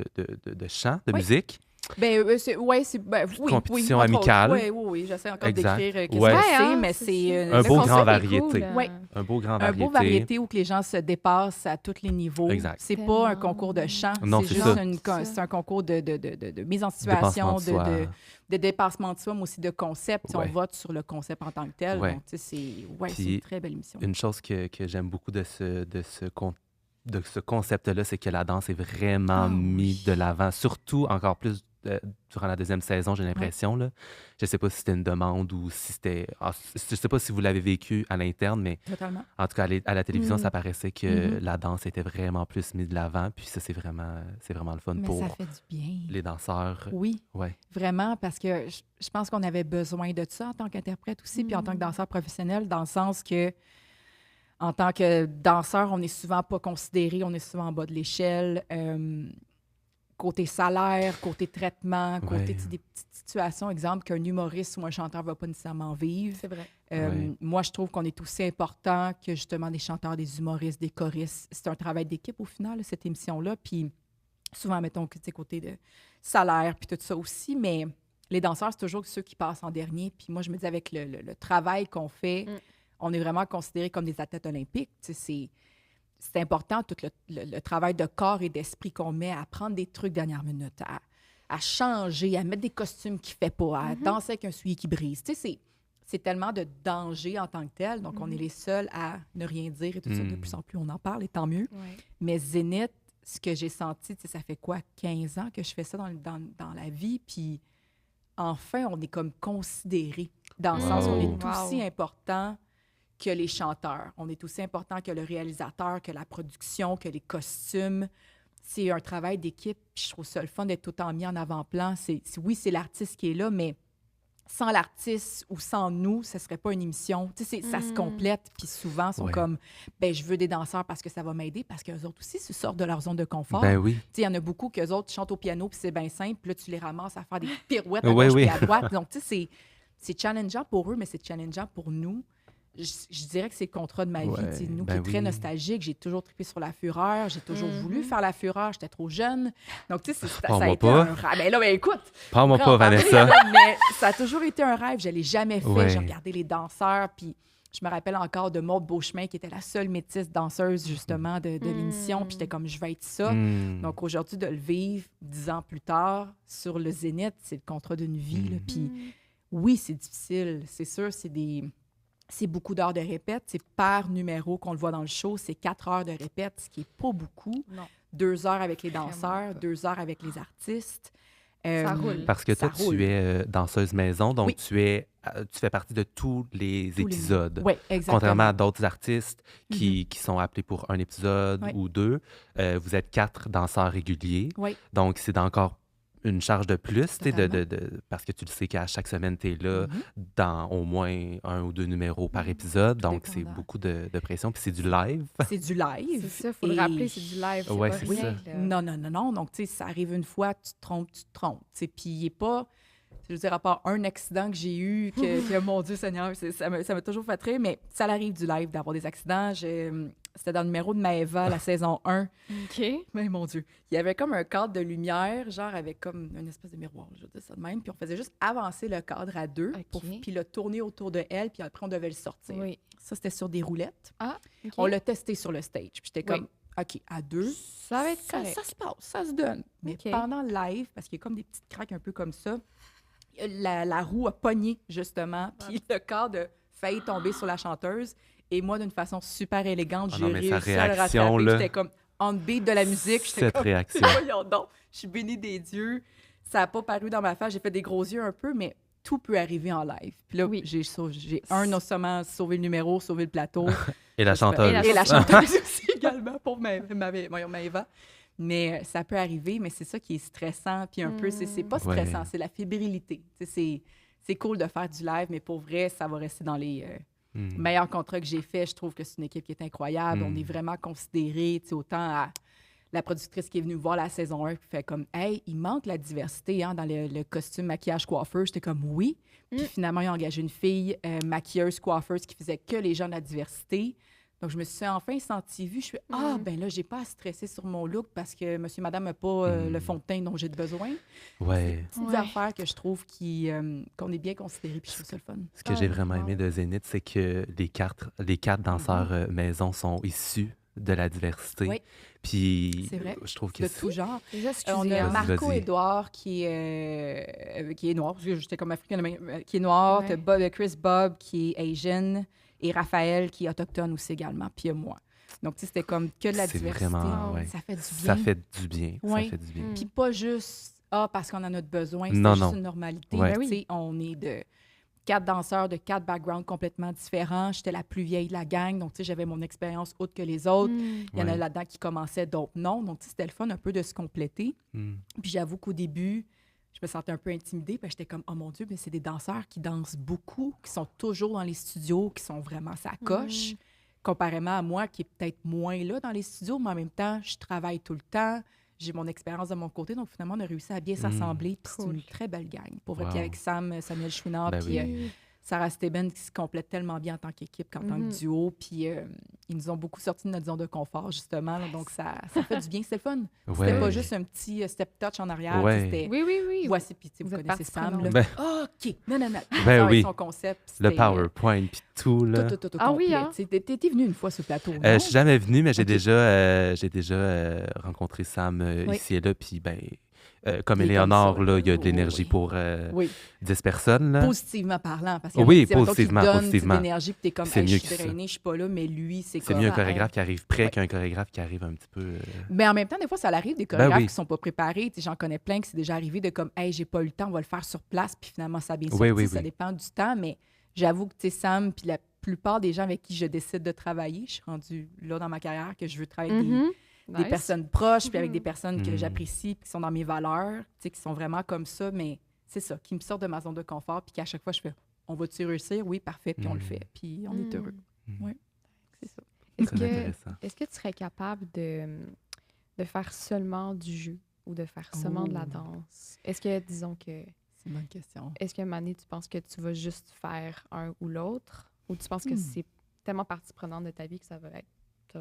chant, de Oui. musique. Ben, oui, compétition entre amicale. autres. Oui, j'essaie encore Exact. d'écrire qu'est-ce Ouais. que Ouais, c'est, hein, mais c'est c'est ça. Un Le beau concept grand est variété. cool, Ouais. Un beau grand un variété. beau variété où que les gens se dépassent à tous les niveaux. Exact. C'est pas Tellement. un concours de chant, Non, c'est c'est juste ça. c'est un concours de mise en situation, Dépassement de soi. de dépassement de soi, mais aussi de concept. Ouais. On vote sur le concept en tant que tel. Ouais. Donc, tu sais, c'est Puis, une très belle émission. Une chose que j'aime beaucoup de ce concept-là, c'est que la danse est vraiment Ah oui. mise de l'avant, surtout encore plus durant la deuxième saison, j'ai l'impression. Là. Je sais pas si c'était une demande ou si c'était... je sais pas si vous l'avez vécu à l'interne, mais Totalement. en tout cas, à la télévision, ça paraissait que Mhm. la danse était vraiment plus mise de l'avant. Puis ça, c'est vraiment le fun Mais ça pour fait du bien. les danseurs. Oui, Ouais. vraiment, parce que je pense qu'on avait besoin de ça en tant qu'interprète aussi, puis en tant que danseur professionnel, dans le sens que, en tant que danseur, on n'est souvent pas considéré, on est souvent en bas de l'échelle. Côté salaire, côté traitement, côté Ouais. tu sais, des petites situations, exemple, qu'un humoriste ou un chanteur ne va pas nécessairement vivre. C'est vrai. Ouais. Moi, je trouve qu'on est aussi important que justement des chanteurs, des humoristes, des choristes. C'est un travail d'équipe au final, cette émission-là. Puis souvent, mettons, que, tu sais, côté de salaire, puis tout ça aussi. Mais les danseurs, c'est toujours ceux qui passent en dernier. Puis moi, je me dis, avec le travail qu'on fait, on est vraiment considérés comme des athlètes olympiques. Tu sais, c'est important, tout le travail de corps et d'esprit qu'on met à prendre des trucs dernière minute, à changer, à mettre des costumes qu'il ne fait pas, à danser avec un soulier qui brise. Tu sais, c'est tellement de danger en tant que tel. Donc, on est les seuls à ne rien dire et tout ça. De plus en plus, on en parle et tant mieux. Ouais. Mais Zénith, ce que j'ai senti, tu sais, ça fait quoi, 15 ans que je fais ça dans la vie. Puis, enfin, on est comme considérés. Dans le sens où on est Wow. aussi important que les chanteurs. On est aussi important que le réalisateur, que la production, que les costumes. C'est un travail d'équipe. Puis je trouve ça le fun d'être autant mis en avant-plan. Oui, c'est l'artiste qui est là, mais sans l'artiste ou sans nous, ce ne serait pas une émission. Tu sais, ça se complète. Puis souvent, ils sont Ouais. comme, ben je veux des danseurs parce que ça va m'aider, parce qu'eux autres aussi se sortent de leur zone de confort. Ben oui. Tu sais, il y en a beaucoup qu'eux autres chantent au piano, puis c'est bien simple. Puis là, tu les ramasses à faire des pirouettes à Oui, gauche oui. et à droite. Donc, tu sais, c'est challengeant pour eux, mais c'est challengeant pour nous. Je dirais que c'est le contrat de ma vie. Ouais, Tu sais, nous ben qui est très oui. nostalgique, j'ai toujours trippé sur la fureur, j'ai toujours voulu faire la fureur, j'étais trop jeune. Donc, tu sais, ça a Parle-moi été pas. un rêve. Ben là, ben écoute, Parle-moi on pas, pourrait en parler, Vanessa. là, mais ça a toujours été un rêve. Je ne l'ai jamais fait. Ouais. J'ai regardé les danseurs, puis je me rappelle encore de Maude Beauchemin, qui était la seule métisse danseuse, justement, de l'émission. Puis j'étais comme, je vais être ça. Donc aujourd'hui, de le vivre 10 ans plus tard sur le Zénith, c'est le contrat d'une vie. Là. Puis oui, c'est difficile. C'est sûr, c'est beaucoup d'heures de répète. C'est par numéro qu'on le voit dans le show. C'est 4 heures de répète, ce qui n'est pas beaucoup. Non. 2 heures avec les danseurs, Vraiment pas. 2 heures avec les artistes. Ça roule. Parce que toi, Ça roule. tu es danseuse maison, donc Oui. tu fais partie de tous les épisodes. Oui, exactement. Contrairement à d'autres artistes qui sont appelés pour un épisode Oui. ou deux, vous êtes 4 danseurs réguliers. Oui. Donc, c'est encore une charge de plus, tu sais, Totalement. parce que tu le sais qu'à chaque semaine, tu es là dans au moins 1 ou 2 numéros par épisode. Tout Donc, c'est dépendant. beaucoup de pression. Puis c'est du live. C'est du live. C'est ça, il faut le Et- rappeler, c'est du live. C'est Ouais, pas c'est rien, ça. là. Non. Donc, tu sais, ça arrive une fois, tu te trompes. Tu sais. Puis, il n'est pas... Je veux dire, à part un accident que j'ai eu, que mon Dieu Seigneur, ça m'a toujours fait rire, mais ça arrive du live d'avoir des accidents. C'était dans le numéro de Maëva, la saison 1. OK. Mais mon Dieu, il y avait comme un cadre de lumière, genre avec comme une espèce de miroir, je veux dire ça de même. Puis on faisait juste avancer le cadre à deux, OK. puis le tourner autour de elle, puis après on devait le sortir. Oui. Ça, c'était sur des roulettes. Ah, OK. On l'a testé sur le stage. Puis j'étais Oui. comme, OK, à deux, Ça va être ça correct. se passe, ça se donne. Mais OK. pendant le live, parce qu'il y a comme des petites craques un peu comme ça, la roue a pogné, justement, puis le cadre a failli tomber sur la chanteuse. Et moi, d'une façon super élégante, Ah j'ai non, mais sa réussi à le réaction, rattraper. là. J'étais comme on beat de la musique. J'étais Cette comme, réaction. voyons donc, je suis bénie des dieux. Ça n'a pas paru dans ma face. J'ai fait des gros yeux un peu, mais tout peut arriver en live. Puis là, Oui. j'ai non seulement sauvé le numéro, sauvé le plateau, Et la chanteuse. Et et la chanteuse aussi également, pour Maëva. Mais ça peut arriver, mais c'est ça qui est stressant. Puis un peu, c'est pas stressant, Ouais. c'est la fébrilité. Tu sais, c'est cool de faire du live, mais pour vrai, ça va rester dans les meilleurs contrats que j'ai faits. Je trouve que c'est une équipe qui est incroyable. On est vraiment considérés, tu sais, autant à la productrice qui est venue me voir la saison 1 qui fait comme « Hey, il manque la diversité hein, dans le costume, maquillage, coiffeur. » J'étais comme « Oui. » Puis finalement, ils ont engagé une fille maquilleuse, coiffeuse qui faisait que les gens de la diversité. Donc, je me suis enfin sentie vue. Je suis ben là, j'ai pas à stresser sur mon look parce que monsieur, madame n'a pas le fond de teint dont j'ai besoin. Ouais. Petites Ouais. affaires que je trouve qu'on est bien considérés, puis je trouve ça le fun. Ce que j'ai Ah, vraiment wow. aimé de Zénith, c'est que les quatre danseurs maison sont issus de la diversité. Oui. Puis C'est vrai. je trouve que De tout genre. Déjà, On excusez, a hein. Vas-y, Marco vas-y. Edouard qui est noir, parce que j'étais comme africaine, qui est noir. Ouais. T'as Chris Bob qui est Asian et Raphaël qui est autochtone aussi également, puis il y a moi. Donc, tu sais, c'était comme que de la c'est diversité. vraiment... Ouais. Ça fait du bien. Ça fait du bien. Ouais. Ça fait du bien. Puis pas juste parce qu'on en a besoin, Non, c'est juste non. une normalité. Ouais. Tu sais, on est de 4 danseurs de 4 backgrounds complètement différents. J'étais la plus vieille de la gang, donc tu sais, j'avais mon expérience autre que les autres. Il y en a Ouais. là-dedans qui commençaient, d'autres non. Donc, tu sais, c'était le fun un peu de se compléter. Puis j'avoue qu'au début, je me sentais un peu intimidée, parce que j'étais comme, oh mon Dieu, mais c'est des danseurs qui dansent beaucoup, qui sont toujours dans les studios, qui sont vraiment sa coche, comparément à moi, qui est peut-être moins là dans les studios, mais en même temps, je travaille tout le temps, j'ai mon expérience de mon côté, donc finalement, on a réussi à bien s'assembler, puis c'est Cool. une très belle gang. Pour vrai, Wow. puis avec Samuel Chouinard, Ben puis oui. Sarah Steben, qui se complètent tellement bien en tant qu'équipe qu'en tant que duo. Puis ils nous ont beaucoup sorti de notre zone de confort, justement. Là, donc, ça fait du bien. C'était le fun. C'était Ouais. pas juste un petit step touch en arrière. Ouais. C'était Oui. voici, puis tu sais, Vous vous êtes connaissez partie Sam. Là. Ben, OK, non. Ben Avec oui. son concept. le c'était, PowerPoint, puis tout, là. Tout au Ah oui, complet. hein? Tu sais, t'es venu une fois sur le plateau, non? Je suis jamais venu, mais j'ai Ok. déjà rencontré Sam Oui. ici et là, puis ben, comme Il est Éléonore, comme ça, là, il y a de oui, l'énergie oui. pour Oui, 10 personnes, là. positivement parlant. Parce que Oui, mettons qu'il positivement, donne positivement. de l'énergie, puis t'es comme, C'est hey, je mieux suis que ça. drainée, je suis pas là, mais lui, c'est C'est comme... mieux un ah, chorégraphe qui arrive prêt Ouais. qu'un chorégraphe qui arrive un petit peu... Mais en même temps, des fois, ça arrive, des chorégraphes oui. qui sont pas préparés. Tu sais, j'en connais plein qui c'est déjà arrivé de comme, hey, j'ai pas eu le temps, on va le faire sur place, puis finalement, ça a bien Oui, sorti. oui, Ça oui. dépend du temps, mais j'avoue que, tu sais, Sam, puis la plupart des gens avec qui je décide de travailler, je suis rendue là dans ma carrière que je veux travailler avec des Nice. personnes proches, puis avec des personnes que Mhm. j'apprécie, puis qui sont dans mes valeurs, tu sais, qui sont vraiment comme ça, mais c'est ça, qui me sortent de ma zone de confort, puis qu'à chaque fois, je fais, on va-tu réussir? Oui, parfait, puis on le fait, puis on est heureux. Oui, c'est ça. Est-ce Très que, intéressant. est-ce que tu serais capable de faire seulement du jeu ou de faire seulement de la Oh. danse? Est-ce que, disons que, C'est une bonne question. est-ce qu'à un moment donné, tu penses que tu vas juste faire un ou l'autre? Ou tu penses que Hmm. c'est tellement partie prenante de ta vie que ça va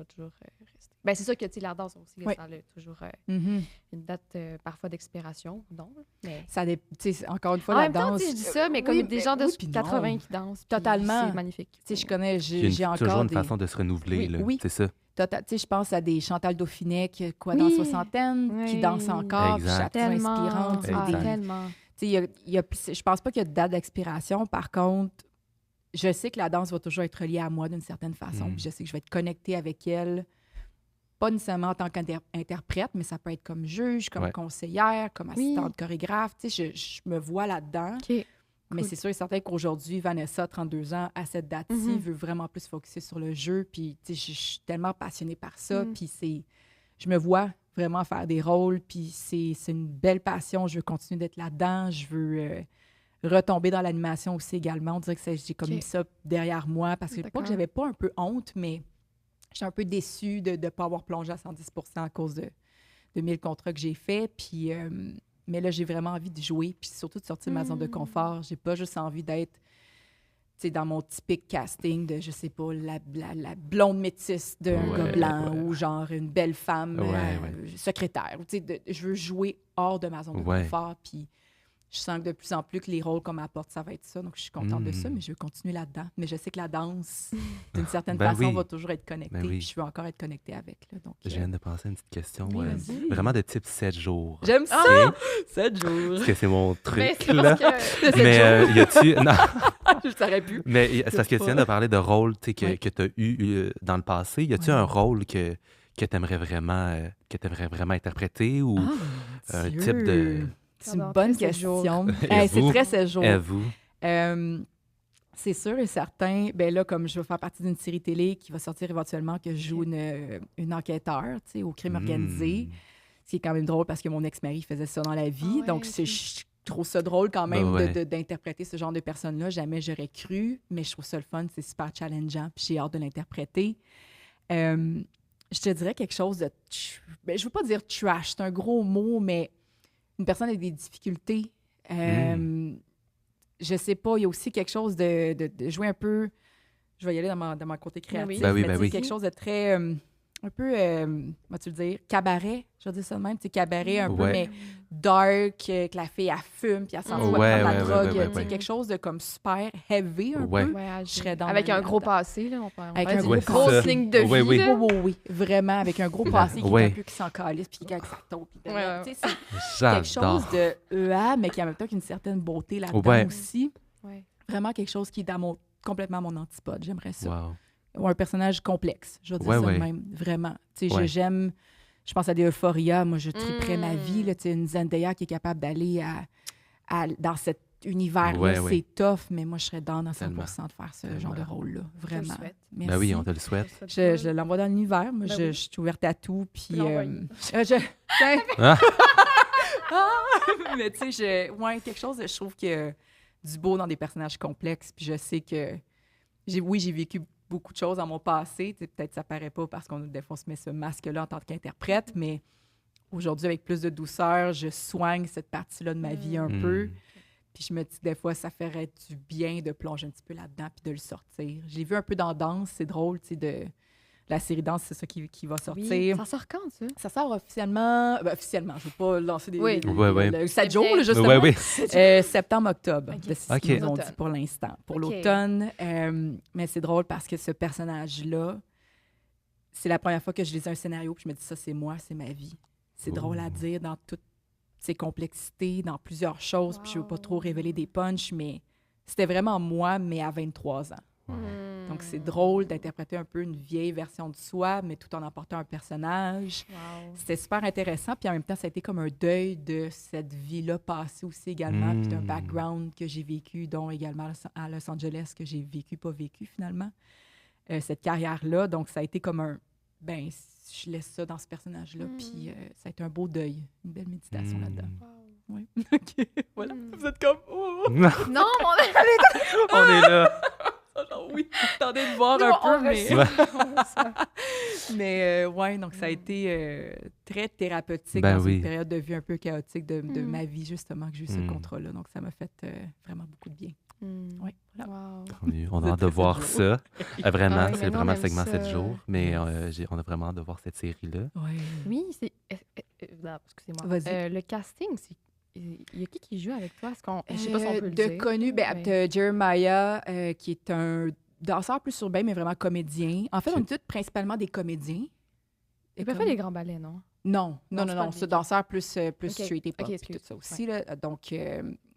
toujours rester? Ben, c'est sûr que, tu sais, la danse aussi, Oui. ça a toujours Mhm. une date parfois d'expiration, non? Mais... Ça tu sais, encore une fois, En la même temps, danse... tu sais, je dis ça, mais comme oui, des gens de oui, puis non. 80 qui dansent. puis Totalement. C'est magnifique. Tu sais, je connais, Il y a j'ai toujours encore une des... façon de se renouveler, Oui, là. oui. C'est ça. Tu sais, je pense à des Chantal Dauphinet qui, quoi, dans Oui. soixantaine, qui Oui. dansent encore, puis Exact. chaque fois Tellement. inspirante. tu sais, Ah, Exact. tellement. Tu sais, je pense pas qu'il y a de date d'expiration. Par contre, je sais que la danse va toujours être reliée à moi d'une certaine façon. Mm. Puis je sais que je vais être connectée avec elle, pas nécessairement en tant qu'interprète, mais ça peut être comme juge, comme Ouais. conseillère, comme Oui. assistante chorégraphe. Tu sais, je me vois là-dedans. OK. Mais Cool. c'est sûr et certain qu'aujourd'hui, Vanessa, 32 ans, à cette date-ci, Mhm. veut vraiment plus focuser sur le jeu. Puis, tu sais, je suis tellement passionnée par ça. Mhm. Puis, je me vois vraiment faire des rôles. Puis, c'est une belle passion. Je veux continuer d'être là-dedans. Je veux retomber dans l'animation aussi également. On dirait que j'ai comme Ok. mis ça derrière moi parce que pas D'accord. que j'avais pas un peu honte, mais j'étais un peu déçue de ne pas avoir plongé à 110 à cause de 1000 contrats que j'ai faits. Puis, mais là, j'ai vraiment envie de jouer, puis surtout de sortir de ma zone de confort. J'ai pas juste envie d'être, tu sais, dans mon typique casting de, je sais pas, la blonde métisse d'un Ouais, gars blanc ouais. ou genre une belle femme Ouais, secrétaire. Tu sais, je veux jouer hors de ma zone de Ouais. confort, puis je sens que de plus en plus que les rôles qu'on m'apporte, ça va être ça. Donc, je suis contente de ça, mais je veux continuer là-dedans. Mais je sais que la danse, d'une certaine Ben façon, oui. va toujours être connectée. Ben oui. Puis je veux encore être connectée avec. Là, donc, Je viens de penser à une petite question. Oui, vas-y. Vraiment de type 7 jours. J'aime ça! OK? 7 jours! Parce que c'est mon Mais truc, c'est là. parce que... Mais y a-tu... Non, Je saurais plus. mais c'est parce que tu viens de parler de rôle tu sais, Oui. que tu as eu dans le passé. Y a-tu Oui. un rôle que tu aimerais vraiment interpréter ou un Dieu. type de... C'est une Pendant bonne 13 jours. question. Et Hey, c'est vous? très 16 jours. À vous? C'est sûr et certain. Ben là, comme je vais faire partie d'une série télé qui va sortir éventuellement, que je joue une enquêteur, tu sais, au crime organisé. Ce qui est quand même drôle parce que mon ex-mari faisait ça dans la vie. Ah ouais, Donc, ok. je trouve ça drôle quand même Ben ouais. d'interpréter ce genre de personne-là. Jamais j'aurais cru, mais je trouve ça le fun. C'est super challengeant, puis j'ai hâte de l'interpréter. Je te dirais quelque chose de... Ben, je veux pas dire trash, c'est un gros mot, mais une personne avec des difficultés. Je sais pas, il y a aussi quelque chose de jouer un peu... Je vais y aller dans mon côté créatif. oui. Ben oui, mais ben tu sais, oui. quelque chose de très... un peu, comment tu le dire, cabaret, je vais dire ça de même, tu sais, cabaret un peu, Ouais. mais dark, que la fille, elle fume, puis elle s'en fout, Ouais, elle prend ouais, la ouais, drogue, ouais, tu sais, ouais. quelque chose de comme super heavy un Ouais. peu. Ouais, Je serais dans avec la- un gros là-dedans. passé, là, on parle. Avec Ouais, un une gros grosse passé. ligne de vie. Ouais, oui. là. Oui, vraiment, avec un gros passé qui est Ouais. un peu qui s'en calisse, puis qui avec sa taupe, puis Ouais, ouais. tu sais, c'est J'adore. quelque chose de mais qui en même temps qu'une certaine beauté là-dedans Ouais. aussi. Ouais. Vraiment quelque chose qui est complètement mon antipode, j'aimerais ça. Wow. Ou un personnage complexe, je vais dire Ouais, ça de ouais. même, vraiment. Tu sais, Ouais. j'aime Je pense à des Euphoria. Moi, je triperais ma vie. Là, tu sais, une Zendaya qui est capable d'aller dans cet univers-là, Ouais, ouais. c'est tough, mais moi, je serais dans 100% Tellement. de faire ce Tellement. genre de rôle-là. Vraiment. souhaite. Merci. Ben oui, on te le souhaite. Je l'envoie dans l'univers. Moi, Ben je oui. suis ouverte à tout. Puis, peux l'envoyer. Tiens. Ah! Mais tu sais, ouais, quelque chose, je trouve que du beau dans des personnages complexes. Puis je sais que, j'ai vécu beaucoup de choses dans mon passé. Tu sais, peut-être ça paraît pas parce qu'on des fois, on se met ce masque-là en tant qu'interprète, mais aujourd'hui, avec plus de douceur, je soigne cette partie-là de ma vie un peu. Puis je me dis, des fois, ça ferait du bien de plonger un petit peu là-dedans puis de le sortir. J'ai vu un peu dans Danse, c'est drôle, tu sais, de la série Danse, c'est ça qui va sortir. Oui, ça sort quand, ça? Ça sort officiellement, officiellement, je ne veux pas lancer des... Oui. Ouais. le 7 jours, bien. là, justement. Ouais, oui. Septembre-octobre, Ok. de ce Ok. qu'ils nous ont L'automne. dit pour l'instant. Pour Ok. l'automne, mais c'est drôle parce que ce personnage-là, c'est la première fois que je lisais un scénario puis je me dis, ça, c'est moi, c'est ma vie. C'est drôle à dire dans toutes ses complexités, dans plusieurs choses, puis je ne veux pas trop révéler des punchs, mais c'était vraiment moi, mais à 23 ans. Donc, c'est drôle d'interpréter un peu une vieille version de soi, mais tout en apportant un personnage. Wow. C'était super intéressant, puis en même temps, ça a été comme un deuil de cette vie-là passée aussi également, puis d'un background que j'ai vécu, dont également à Los Angeles, que j'ai vécu, pas vécu finalement, cette carrière-là. Donc, ça a été comme un... Ben, je laisse ça dans ce personnage-là, puis ça a été un beau deuil, une belle méditation là-dedans. Oui. OK, voilà. Vous êtes comme... Oh! Non, mon On est là. Genre, oui, attendez de voir Non, un on peu, mais... reçoit. Mais ouais, donc ça a été très thérapeutique Ben dans oui. une période de vie un peu chaotique de ma vie, justement, que j'ai eu ce contrat-là. Donc, ça m'a fait vraiment beaucoup de bien. Oui, voilà. Wow. Tant mieux. On Vous a êtes hâte de très voir sept ça. Vraiment, Ah oui, c'est mais nous, vraiment on le segment aime 7 ça. jours. Mais on a vraiment hâte de voir cette série-là. Ouais. Oui, c'est... non, excusez-moi. Vas-y. Le casting, c'est... Il y a qui joue avec toi? Est-ce qu'on... Je sais pas si on peut le de dire. connu, ben, mais- t'as Jeremiah, qui est un danseur plus urbain, mais vraiment comédien. En fait, Ok. on est tous principalement des comédiens. Il peut faire les grands ballets, non? Non, Non, c'est pas non. lui. Ce danseur plus Ok. straight et pop, Ok, puis excuse. tout ça aussi. Là. Donc,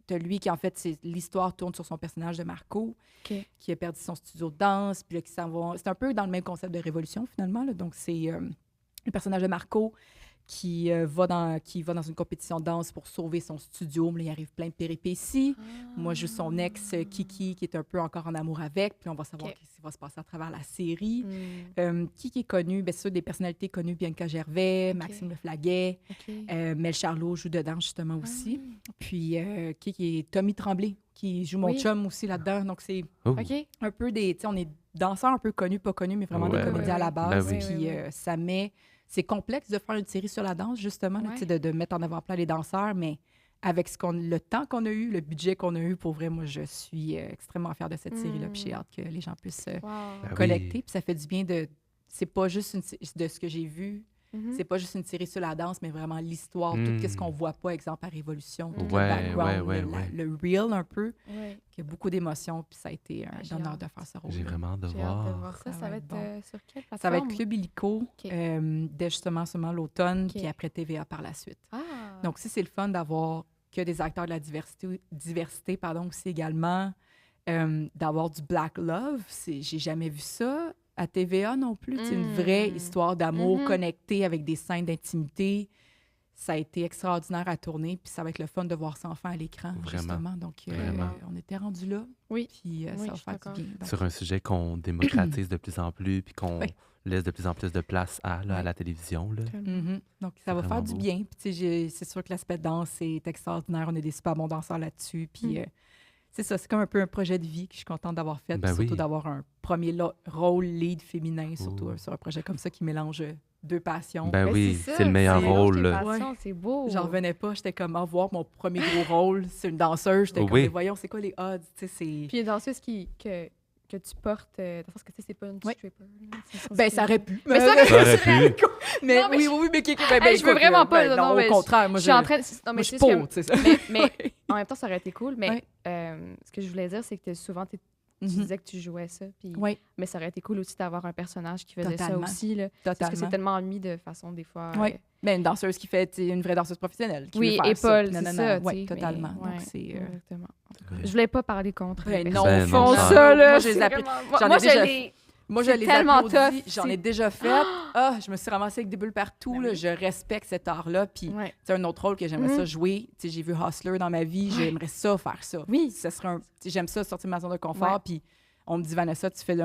t'as lui qui, en fait, l'histoire tourne sur son personnage de Marco, OK. qui a perdu son studio de danse, puis là, qui s'en va... C'est un peu dans le même concept de Révolution, finalement. Là. Donc, c'est le personnage de Marco qui va dans une compétition de danse pour sauver son studio, mais il arrive plein de péripéties. Moi, je joue son ex, Kiki, qui est un peu encore en amour avec, puis on va savoir OK. ce qui va se passer à travers la série. Hmm. Qui est connu? Bien sûr, des personnalités connues, Bianca Gervais, Maxime Leflaguet, OK. Mel Charlot joue dedans, justement, aussi. Ah. Puis, qui est Tommy Tremblay, qui joue mon Oui. chum aussi là-dedans. Donc, c'est Oh. OK. un peu des... Tu sais, on est danseurs un peu connus, pas connus, mais vraiment des Ouais, comédiens ouais. à la base. Ben oui. Puis, Oui, oui. ça met... C'est complexe de faire une série sur la danse, justement, là, Ouais. tu sais, de mettre en avant-plan les danseurs, mais avec le temps qu'on a eu, le budget qu'on a eu, pour vrai, moi, je suis extrêmement fière de cette série-là. Puis j'ai hâte que les gens puissent Wow. Ben collecter. oui. Puis ça fait du bien de... C'est pas juste de ce que j'ai vu, Mhm. c'est pas juste une série sur la danse, mais vraiment l'histoire, tout ce qu'on voit pas, exemple, à Révolution, tout le Ouais, background, ouais, le- ouais. le real un peu, Ouais. qui a beaucoup d'émotions, puis ça a été un J'ai honneur hâte. de faire ce rôle. J'ai vraiment hâte de J'ai hâte de voir. voir ça. Ça Ça va va être être bon. sur quelle plateforme? Ça va être Club Illico, OK. dès justement seulement l'automne, OK. puis après TVA par la suite. Ah. Donc, si c'est le fun d'avoir que des acteurs de la diversité pardon, aussi également, d'avoir du Black Love, j'ai jamais vu ça à TVA non plus. C'est une vraie histoire d'amour Mhm. connectée avec des scènes d'intimité. Ça a été extraordinaire à tourner, puis ça va être le fun de voir ça enfin à l'écran, Vraiment. justement. Donc, Vraiment. on était rendu là, Oui. puis Oui, ça je va suis faire d'accord. du bien. Donc, Sur un sujet qu'on démocratise de plus en plus, puis qu'on Oui. laisse de plus en plus de place à Oui. la télévision. Là. mhm. Donc, ça va vraiment faire du beau. bien. Puis, tu sais, c'est sûr que l'aspect danse est extraordinaire. On est des super bons danseurs là-dessus. Puis, c'est ça, c'est comme un peu un projet de vie que je suis contente d'avoir fait. Ben puis surtout oui. d'avoir un premier rôle lead féminin, surtout Ouh. sur un projet comme ça qui mélange deux passions. Ben Ben, oui, ça, c'est le meilleur c'est rôle. tes là. passions, C'est beau. J'en revenais pas. J'étais comme, à voir mon premier gros rôle, c'est une danseuse. J'étais comme, Oui. mais voyons, c'est quoi les odds? Tu sais, c'est... Puis une danseuse que tu portes, dans le sens que tu sais, c'est pas une Oui. stripper. là, c'est Ben, ça aurait pu. Mais ça aurait Ça aurait pu. Mais Non, mais oui, je- oui, mais Hey, je veux écoute, vraiment pas, ben, non, non, mais au contraire, moi, Je suis en train de... Non, moi, mais je suis c'est juste pour, que- tu sais ça. mais en même temps, ça aurait été cool. Mais Ouais. ce que je voulais dire, c'est que souvent, tu Mhm. disais que tu jouais ça. Puis... Oui, Mais ça aurait été cool aussi d'avoir un personnage qui faisait Totalement. ça aussi. Là, parce que c'est totalement. tellement mis de façon, des fois... Oui. Mais une danseuse qui fait, tu sais, une vraie danseuse professionnelle. Qui Oui, veut faire et ça, Paul, puis c'est nanana. ça. tu Oui, sais, totalement. mais- Donc, ouais, c'est... exactement. Ouais. Je voulais pas parler contre. Ben mais non, Ben fais non, Font ça- ça, là. Moi, je les c'est appelle- vraiment- j'en ai Moi, déjà- je l'ai... Moi, je C'est les tellement applaudis. tough. J'en ai C'est- déjà fait. Ah, je me suis ramassée avec des bulles partout. Ben Là. oui. Je respecte cet art-là. Puis, Ouais. c'est un autre rôle que j'aimerais ça Mhm. jouer. Tu sais, j'ai vu Hustler dans ma vie. J'aimerais ça faire ça. Oui. Ça serait tu sais, j'aime ça, sortir de ma zone de confort. Ouais. Puis, on me dit, Vanessa, tu fais tu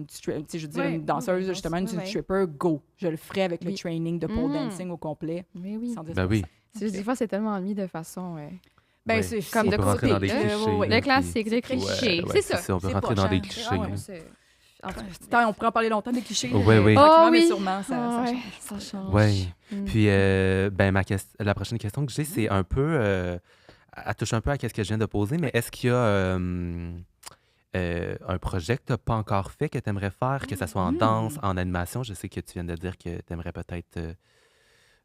sais, je veux dire, Ouais. une danseuse, Ouais, justement, ouais. une stripper, go. Je le ferais avec le Oui. training de pole Mhm. dancing au complet. Mais oui. 110%. Ben oui. Des fois, c'est tellement mis de façon... Ben, Ouais. c'est Comme c'est de de côté. côté. On peut rentrer dans des clichés, ouais. Le classique, le très cliché. Ouais, C'est ça. on peut C'est rentrer pas dans des cher. clichés. Ah ouais, là. c'est- en tout cas, Putain, on pourrait en parler longtemps des clichés. Ouais, mais ouais. tranquillement, Oh mais oui. sûrement, ça Ouais, change. ça change. Ouais. Mm. Puis, ben, la prochaine question que j'ai, c'est un peu. Elle touche un peu à ce que je viens de poser, mais est-ce qu'il y a un projet que tu n'as pas encore fait, que tu aimerais faire, que ce soit en danse, en animation? Je sais que tu viens de dire que tu aimerais peut-être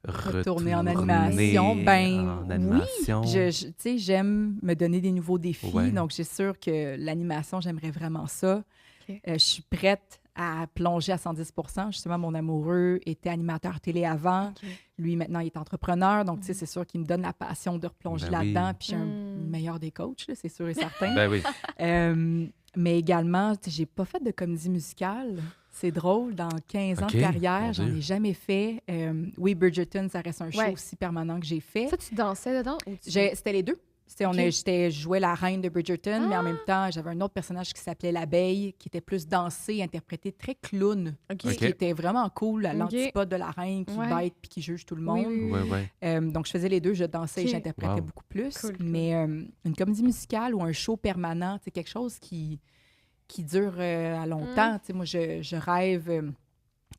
Retourner en retourner animation, ben en oui. animation. Tu sais, j'aime me donner des nouveaux défis, Ouais. donc j'ai sûr que l'animation, j'aimerais vraiment ça. OK. Je suis prête à plonger à 110 %. Justement, mon amoureux était animateur télé avant. OK. Lui, maintenant, il est entrepreneur, donc tu sais, c'est sûr qu'il me donne la passion de replonger Ben oui. là-dedans. Puis je suis Mm. le meilleur des coachs, là, c'est sûr et certain. Ben oui. Mais également, tu sais, j'ai pas fait de comédie musicale. C'est drôle, dans 15 ans OK, de carrière, mon j'en Dieu. ai jamais fait. Oui, Bridgerton, ça reste un show Ouais. aussi permanent que j'ai fait. Ça, tu dansais dedans? Ou tu... C'était les deux. OK. Je jouais la reine de Bridgerton, mais en même temps, j'avais un autre personnage qui s'appelait l'abeille, qui était plus dansé, interprété très clown, OK. ce qui était vraiment cool, à OK. l'antipode de la reine qui Ouais. bête puis qui juge tout le Oui, monde. oui, oui. Ouais, ouais. Donc, je faisais les deux, je dansais et OK. j'interprétais Wow. beaucoup plus. Cool, cool. Mais une comédie musicale ou un show permanent, c'est quelque chose qui dure à longtemps. Tu sais, moi, je rêve...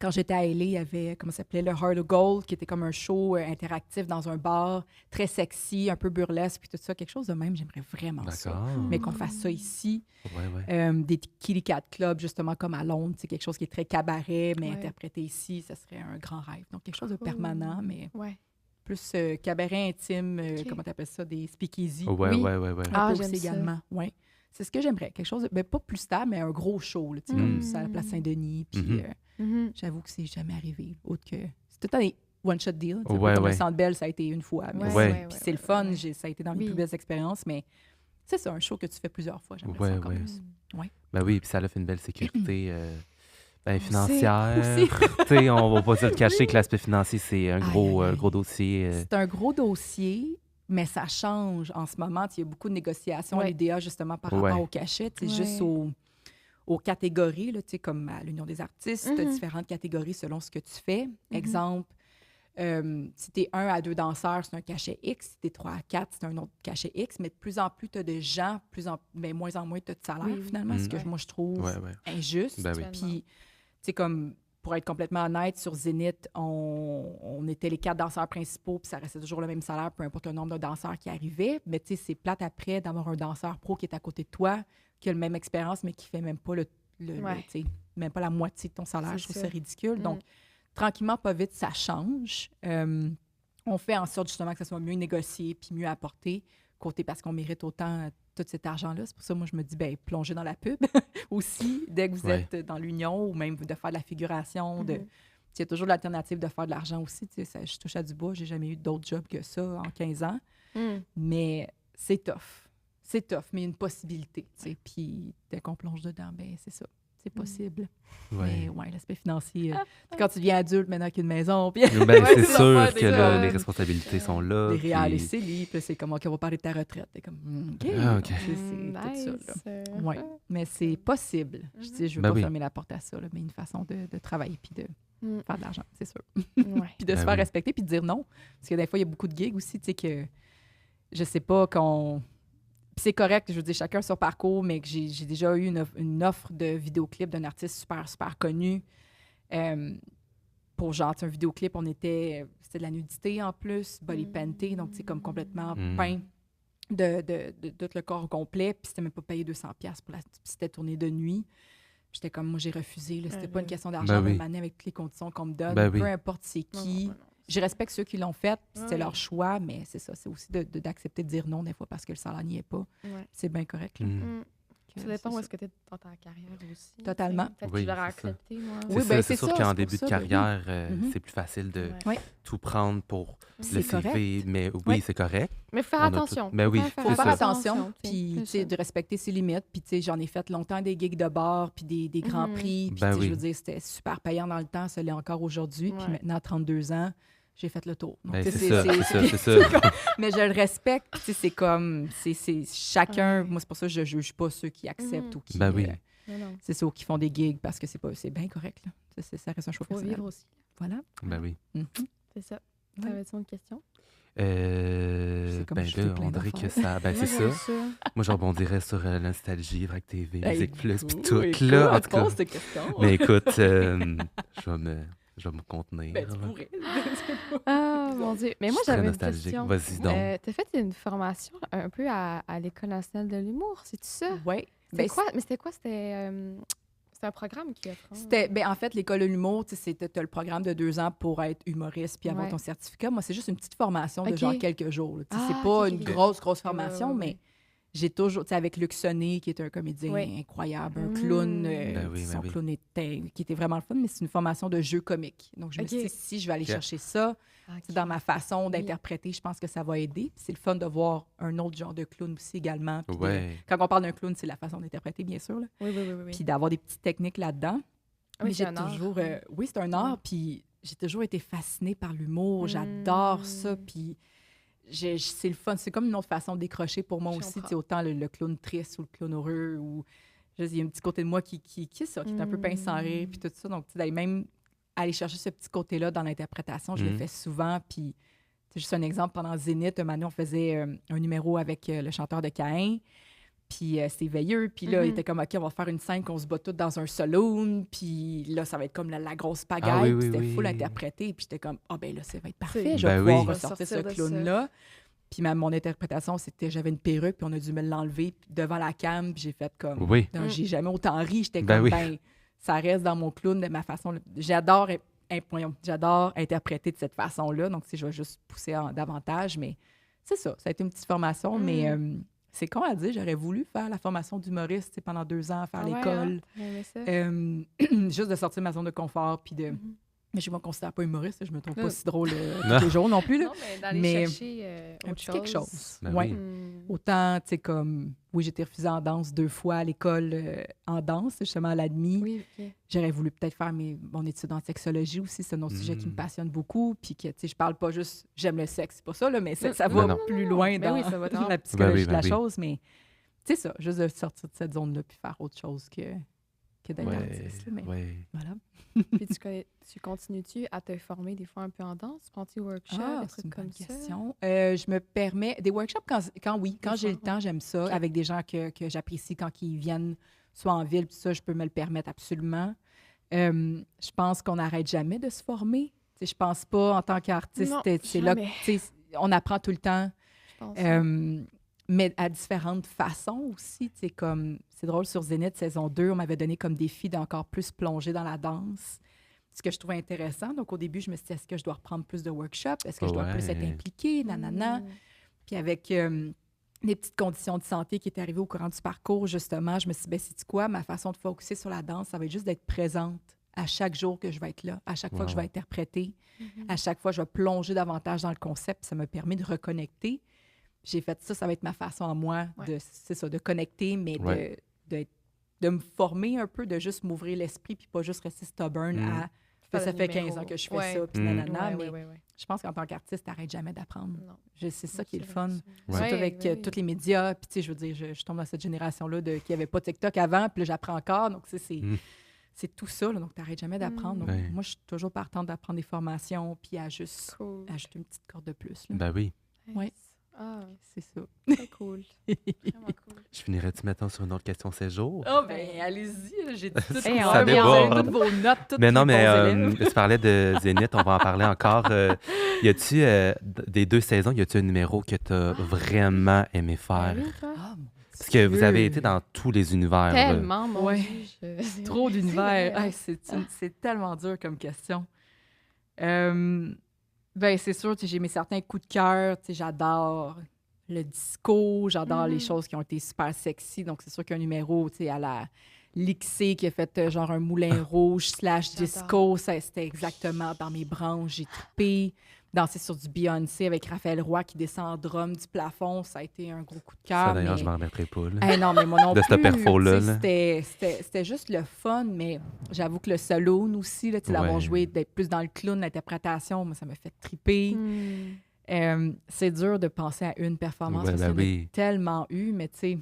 quand j'étais à LA, il y avait, comment ça s'appelait, le Heart of Gold, qui était comme un show interactif dans un bar, très sexy, un peu burlesque, puis tout ça. Quelque chose de même, j'aimerais vraiment ça. D'accord. Mais qu'on fasse ça ici. Ouais, ouais. Des Kitty Cat Club, justement, comme à Londres. C'est quelque chose qui est très cabaret, mais Ouais. interprété ici, ça serait un grand rêve. Donc, quelque chose de permanent, mais Ouais. plus cabaret intime, OK. comment t'appelles ça, des speakeasy. Ouais, Oui. ouais, ouais, ouais. Un Ah, peu j'aime aussi ça. également, oui. C'est ce que j'aimerais. Quelque chose, ben, pas plus stable, mais un gros show, là, tu sais, comme ça, à la place Saint-Denis. Puis Mhm. Mhm. j'avoue que c'est jamais arrivé. Autre que... C'est tout le temps des one-shot deals. Tu sais, Ouais, comme ouais. le Centre Bell, ça a été une fois. Mais Ouais. puis c'est le fun. ouais. Ça a été dans mes Oui. plus belles expériences. Mais c'est un show que tu fais plusieurs fois. J'aimerais Ouais, ça encore ouais. plus. Ben oui, puis ça a fait une belle sécurité ben, Aussi. financière. Aussi. Tu sais, on va pas se le cacher que l'aspect financier, c'est un gros, Aïe, aïe, aïe. gros dossier. C'est un gros dossier, mais ça change en ce moment. Il y a beaucoup de négociations à Ouais. l'IDA, justement, par Ouais. rapport au cachet. Tu sais, Ouais. juste aux catégories, là, tu sais, comme à l'Union des artistes, tu as Mhm. différentes catégories selon ce que tu fais. Mhm. Exemple, si tu es 1 à 2 danseurs, c'est un cachet X. Si tu es 3 à 4, c'est un autre cachet X. Mais de plus en plus, tu as de gens, mais moins en moins, tu as de salaire, Oui, oui. finalement, ce que Ouais. moi, je trouve Ouais, ouais. injuste. Ben oui. Puis, tu sais, comme pour être complètement honnête, sur Zénith, on était les 4 danseurs principaux, puis ça restait toujours le même salaire, peu importe le nombre de danseurs qui arrivaient. Mais tu sais, c'est plate après d'avoir un danseur pro qui est à côté de toi, qui a la même expérience, mais qui fait même pas Ouais. tu sais, même pas la moitié de ton salaire. C'est Je trouve ça. ça ridicule. Mm. Donc, tranquillement, pas vite, ça change. On fait en sorte justement que ça soit mieux négocié puis mieux apporté, côté parce qu'on mérite autant tout cet argent-là. C'est pour ça, moi, je me dis, ben plongez dans la pub aussi, dès que vous Ouais. êtes dans l'union ou même de faire de la figuration. Mhm. Il y a toujours l'alternative de faire de l'argent aussi. Tu sais, je touche à du bois, j'ai jamais eu d'autres jobs que ça en 15 ans. Mm. Mais c'est tough. C'est tough, mais il y a une possibilité. Tu sais. Puis dès qu'on plonge dedans, ben c'est ça. C'est possible. Ouais. Mais ouais, l'aspect financier. Quand tu deviens adulte, maintenant qu'il y a une maison, puis Ben, Ouais, c'est c'est sûr ça, que c'est là, ça. les responsabilités sont là. les réals et puis- CELI, puis c'est comme, OK, on va parler de ta retraite. T'es comme, OK. Ah, OK. Donc, c'est tout ça. Là. Nice. Ouais. Mais c'est possible. Je dis, je veux Ben pas oui. fermer la porte à ça, là, mais une façon de travailler puis de Mm. faire de l'argent, c'est sûr. Ouais. Puis de Ben se faire oui. respecter puis de dire non. Parce que des fois, il y a beaucoup de gigs aussi, tu sais, que je sais pas qu'on... Puis c'est correct, je veux dire, chacun son parcours, mais que j'ai déjà eu une offre de vidéoclip d'un artiste super, super connu. Pour genre, tu sais, un vidéoclip, c'était de la nudité en plus, body painté, donc c'est comme complètement Mm. peint de tout le corps complet, puis c'était même pas payé 200$ pour c'était tourné de nuit. J'étais comme, moi, j'ai refusé. Là, c'était pas une question d'argent, Ben oui. de m'amener avec toutes les conditions qu'on me donne. Ben oui. Peu importe c'est Non, qui. non, non, non. Je respecte ceux qui l'ont fait, puis c'était Oui. leur choix, mais c'est ça. C'est aussi d'accepter de dire non des fois parce que le salaire n'y est pas. Ouais. C'est bien correct. Là. Mm. Mm. Ça dépend où c'est est-ce que tu es dans ta carrière aussi. Totalement. Peut-être que Oui, je l'aurais c'est ça. accepté, moi. C'est Oui, ça, ben c'est c'est sûr ça, qu'en c'est pour début de ça, ben oui. carrière, Mhm. c'est plus facile de Ouais. Oui, tout prendre pour c'est le correct. CV, mais Oui. oui, c'est correct. Mais faut faire On a tout... attention. Ben Faut oui, quand même c'est Faut faire ça. attention, tu sais, puis c'est tu sais, ça. de respecter ses limites. Puis tu sais, j'en ai fait longtemps des gigs de bar, puis des grands Mhm. prix. Puis Ben tu sais, je veux oui. dire, c'était super payant dans le temps, ça l'est encore aujourd'hui. Puis Ouais. maintenant, à 32 ans, j'ai fait le tour. Donc, Ben, tu sais, c'est ça, c'est ça, puis c'est ça. mais je le respecte. Tu sais, c'est comme, c'est chacun. Ouais. Moi, c'est pour ça que je juge pas ceux qui acceptent Mhm. ou qui. Ben oui. Non, non. C'est ceux qui font des gigs parce que c'est bien correct. Là. Ça reste un choix Faut personnel. vivre aussi. Voilà. Ben oui. Mhm. C'est ça. Ouais. T'avais-tu une question? C'est comme Ben je fais là, plein on dirait que d'affaires. ça... Ben Moi, c'est j'aime ça. ça. Moi, je rebondirais sur la nostalgie, Vrac TV, Hey, Musique Plus, puis cool, tout. écoute, Là, en tout cas... pose tes questions. Mais écoute, je vais me contenir. Ben, tu là. pourrais. Ah, mon Dieu. Mais Je moi, suis très j'avais une nostalgique. question. Vas-y donc. T'as fait une formation un peu à l'École nationale de l'humour, c'est-tu ça? Oui. C'était quoi? Mais c'était quoi? C'était un programme qui apprend. En fait, l'école de l'humour, tu sais, t'as le programme de 2 ans pour être humoriste puis avoir Ouais. ton certificat. Moi, c'est juste une petite formation de Ok. genre quelques jours. Là. Tu sais, Ah, c'est pas ok, une ok. grosse Ouais, formation, ouais, mais ouais. j'ai toujours, tu sais, avec Luc Sonnet, qui est un comédien Oui. incroyable, un clown, Ben oui, son ben oui. clown qui était vraiment le fun, mais c'est une formation de jeu comique. Donc, je me Ok. suis dit, si je vais aller Ok. chercher ça, Ok. dans ma façon Oui. d'interpréter, je pense que ça va aider. C'est le fun de voir un autre genre de clown aussi également. Puis Ouais. quand on parle d'un clown, c'est la façon d'interpréter, bien sûr. Là. Oui, oui, oui, oui. Puis d'avoir des petites techniques là-dedans. Oui, Mais c'est j'ai un art. toujours... oui, c'est un art, puis j'ai toujours été fascinée par l'humour. J'adore ça, puis c'est le fun. C'est comme une autre façon de décrocher pour moi Je aussi. Tu comprends. sais, autant le clown triste ou le clown heureux, ou... Il y a un petit côté de moi qui est ça, qui est un peu pince sans rire, puis tout ça. Donc, tu sais, d'aller même aller chercher ce petit côté-là dans l'interprétation, je le fais souvent, puis... C'est juste un exemple, pendant Zénith, un moment donné, on faisait un numéro avec le chanteur de Caïn, puis c'était veilleux, puis là, il était comme, OK, on va faire une scène qu'on se bat toutes dans un saloon, puis là, ça va être comme la grosse pagaille, oui, puis c'était oui, full oui. interprété, puis j'étais comme, ah ben là, ça va être parfait, C'est- je vais Ben pouvoir oui. ressortir ce Sortir de ça. clown-là. Puis mon interprétation, c'était, j'avais une perruque, puis on a dû me l'enlever devant la cam, puis j'ai fait comme, Oui. non, j'ai jamais autant ri, j'étais Ben comme, oui. ben, ça reste dans mon clown de ma façon, j'adore interpréter de cette façon-là. Donc, je vais juste pousser davantage. Mais c'est ça. Ça a été une petite formation. Mais c'est con à dire. J'aurais voulu faire la formation d'humoriste tu sais, pendant 2 ans, faire Ah ouais, l'école. hein? J'aimais ça. Juste de sortir de ma zone de confort. Puis de... Mhm. Mais je ne me considère pas humoriste. Je me trouve Non. pas si drôle Non. tous les jours non plus. Là. Non, mais d'aller Mais chercher un autre petit quelque chose. Ben Ouais. oui. Autant, tu sais, comme... Oui, j'ai été refusée en danse 2 fois à l'école en danse, justement à l'ADMI. Oui, OK. J'aurais voulu peut-être faire mon étude en sexologie aussi. C'est un autre sujet qui me passionne beaucoup. Puis que, tu sais, je parle pas juste j'aime le sexe, c'est pas ça, là, mais ça Non, va non. plus loin Ben dans oui, ça va dans- la psychologie Ben oui, de la ben oui. chose. Mais c'est ça, juste de sortir de cette zone-là puis faire autre chose que d'être Ouais, artiste. là, mais ouais. voilà. Puis tu continues-tu à te former des fois un peu en danse? Prends-tu des workshops, des C'est trucs une comme bonne ça? question. Je me permets des workshops quand j'ai le fois, temps, j'aime ça. OK. Avec des gens que j'apprécie quand ils viennent, soit en ville, tout ça, je peux me le permettre absolument. Je pense qu'on n'arrête jamais de se former. Tu sais, je pense pas en tant qu'artiste, Non, c'est là que jamais. tu sais, on apprend tout le temps. Je pense. Mais à différentes façons aussi. Tu sais, comme, c'est drôle, sur Zénith, saison 2, on m'avait donné comme défi d'encore plus plonger dans la danse. Ce que je trouvais intéressant. Donc, au début, je me suis dit, est-ce que je dois reprendre plus de workshops? Est-ce que je dois plus être Ouais. impliquée? Nanana. Puis avec des petites conditions de santé qui étaient arrivées au courant du parcours, justement, je me suis dit, ben, c'est quoi? Ma façon de focusser sur la danse, ça va être juste d'être présente à chaque jour que je vais être là, à chaque fois que je vais Wow. interpréter, à chaque fois, je vais plonger davantage dans le concept. Ça me permet de reconnecter. J'ai fait ça, ça va être ma façon à moi Ouais. de connecter, mais Ouais. de me former un peu, de juste m'ouvrir l'esprit, puis pas juste rester stubborn à Faire ça le fait numéro. 15 ans que je fais Ouais. ça, puis Mm. nanana, Ouais, mais ouais. je pense qu'en tant qu'artiste, t'arrêtes jamais d'apprendre. Non. C'est ça qui est le C'est fun. vrai, ça. Surtout Ouais, avec ouais, tous les médias. Puis, tu sais, je veux dire, je tombe dans cette génération-là qui n'avait pas TikTok avant, puis là, j'apprends encore. Donc, tu sais, Mm. c'est tout ça. Là, donc, tu n'arrêtes jamais d'apprendre. Donc, Ouais. moi, je suis toujours partante d'apprendre des formations, puis à juste Cool. ajouter une petite corde de plus. là. Ben oui. Ouais. Ah, C'est ça. très cool. Vraiment cool. Je finirais-tu maintenant sur une autre question séjour? Oh, ben, allez-y. là, J'ai tout Hey, on Ça vous déborde. avez toutes vos notes, toutes Mais non, les mais bons élèves. tu parlais de Zénith, on va en parler encore. Y a-tu, des 2 saisons, y a-tu un numéro que tu as vraiment aimé faire? Ben oui, toi. Ah, mon Parce que vous Dieu. avez été dans tous les univers. là. Tellement, mon Ouais. Dieu. Trop d'univers. C'est vrai. Hey, c'est tellement dur comme question. Ben, c'est sûr, tu sais, j'ai mes certains coups de cœur. Tu sais, j'adore le disco, j'adore les Mhm. choses qui ont été super sexy. Donc, c'est sûr qu'un numéro, tu sais, à la Lixé qui a fait genre un moulin rouge / disco, ça, c'était exactement dans mes branches. J'ai trippé. Danser sur du Beyoncé avec Raphaël Roy qui descend en drum du plafond, ça a été un gros coup de Ça, cœur. d'ailleurs, Mais je m'en remettrai pas. Là. non, mais moi non De plus. cette perfo-là, Tu sais, là. C'était juste le fun, mais j'avoue que le saloon aussi, là, tu sais, l'avoir Ouais. joué, d'être plus dans le clown, l'interprétation, moi, ça m'a fait triper. C'est dur de penser à une performance, Ouais, parce ben qu'il y en a oui. tellement eu, mais tu sais,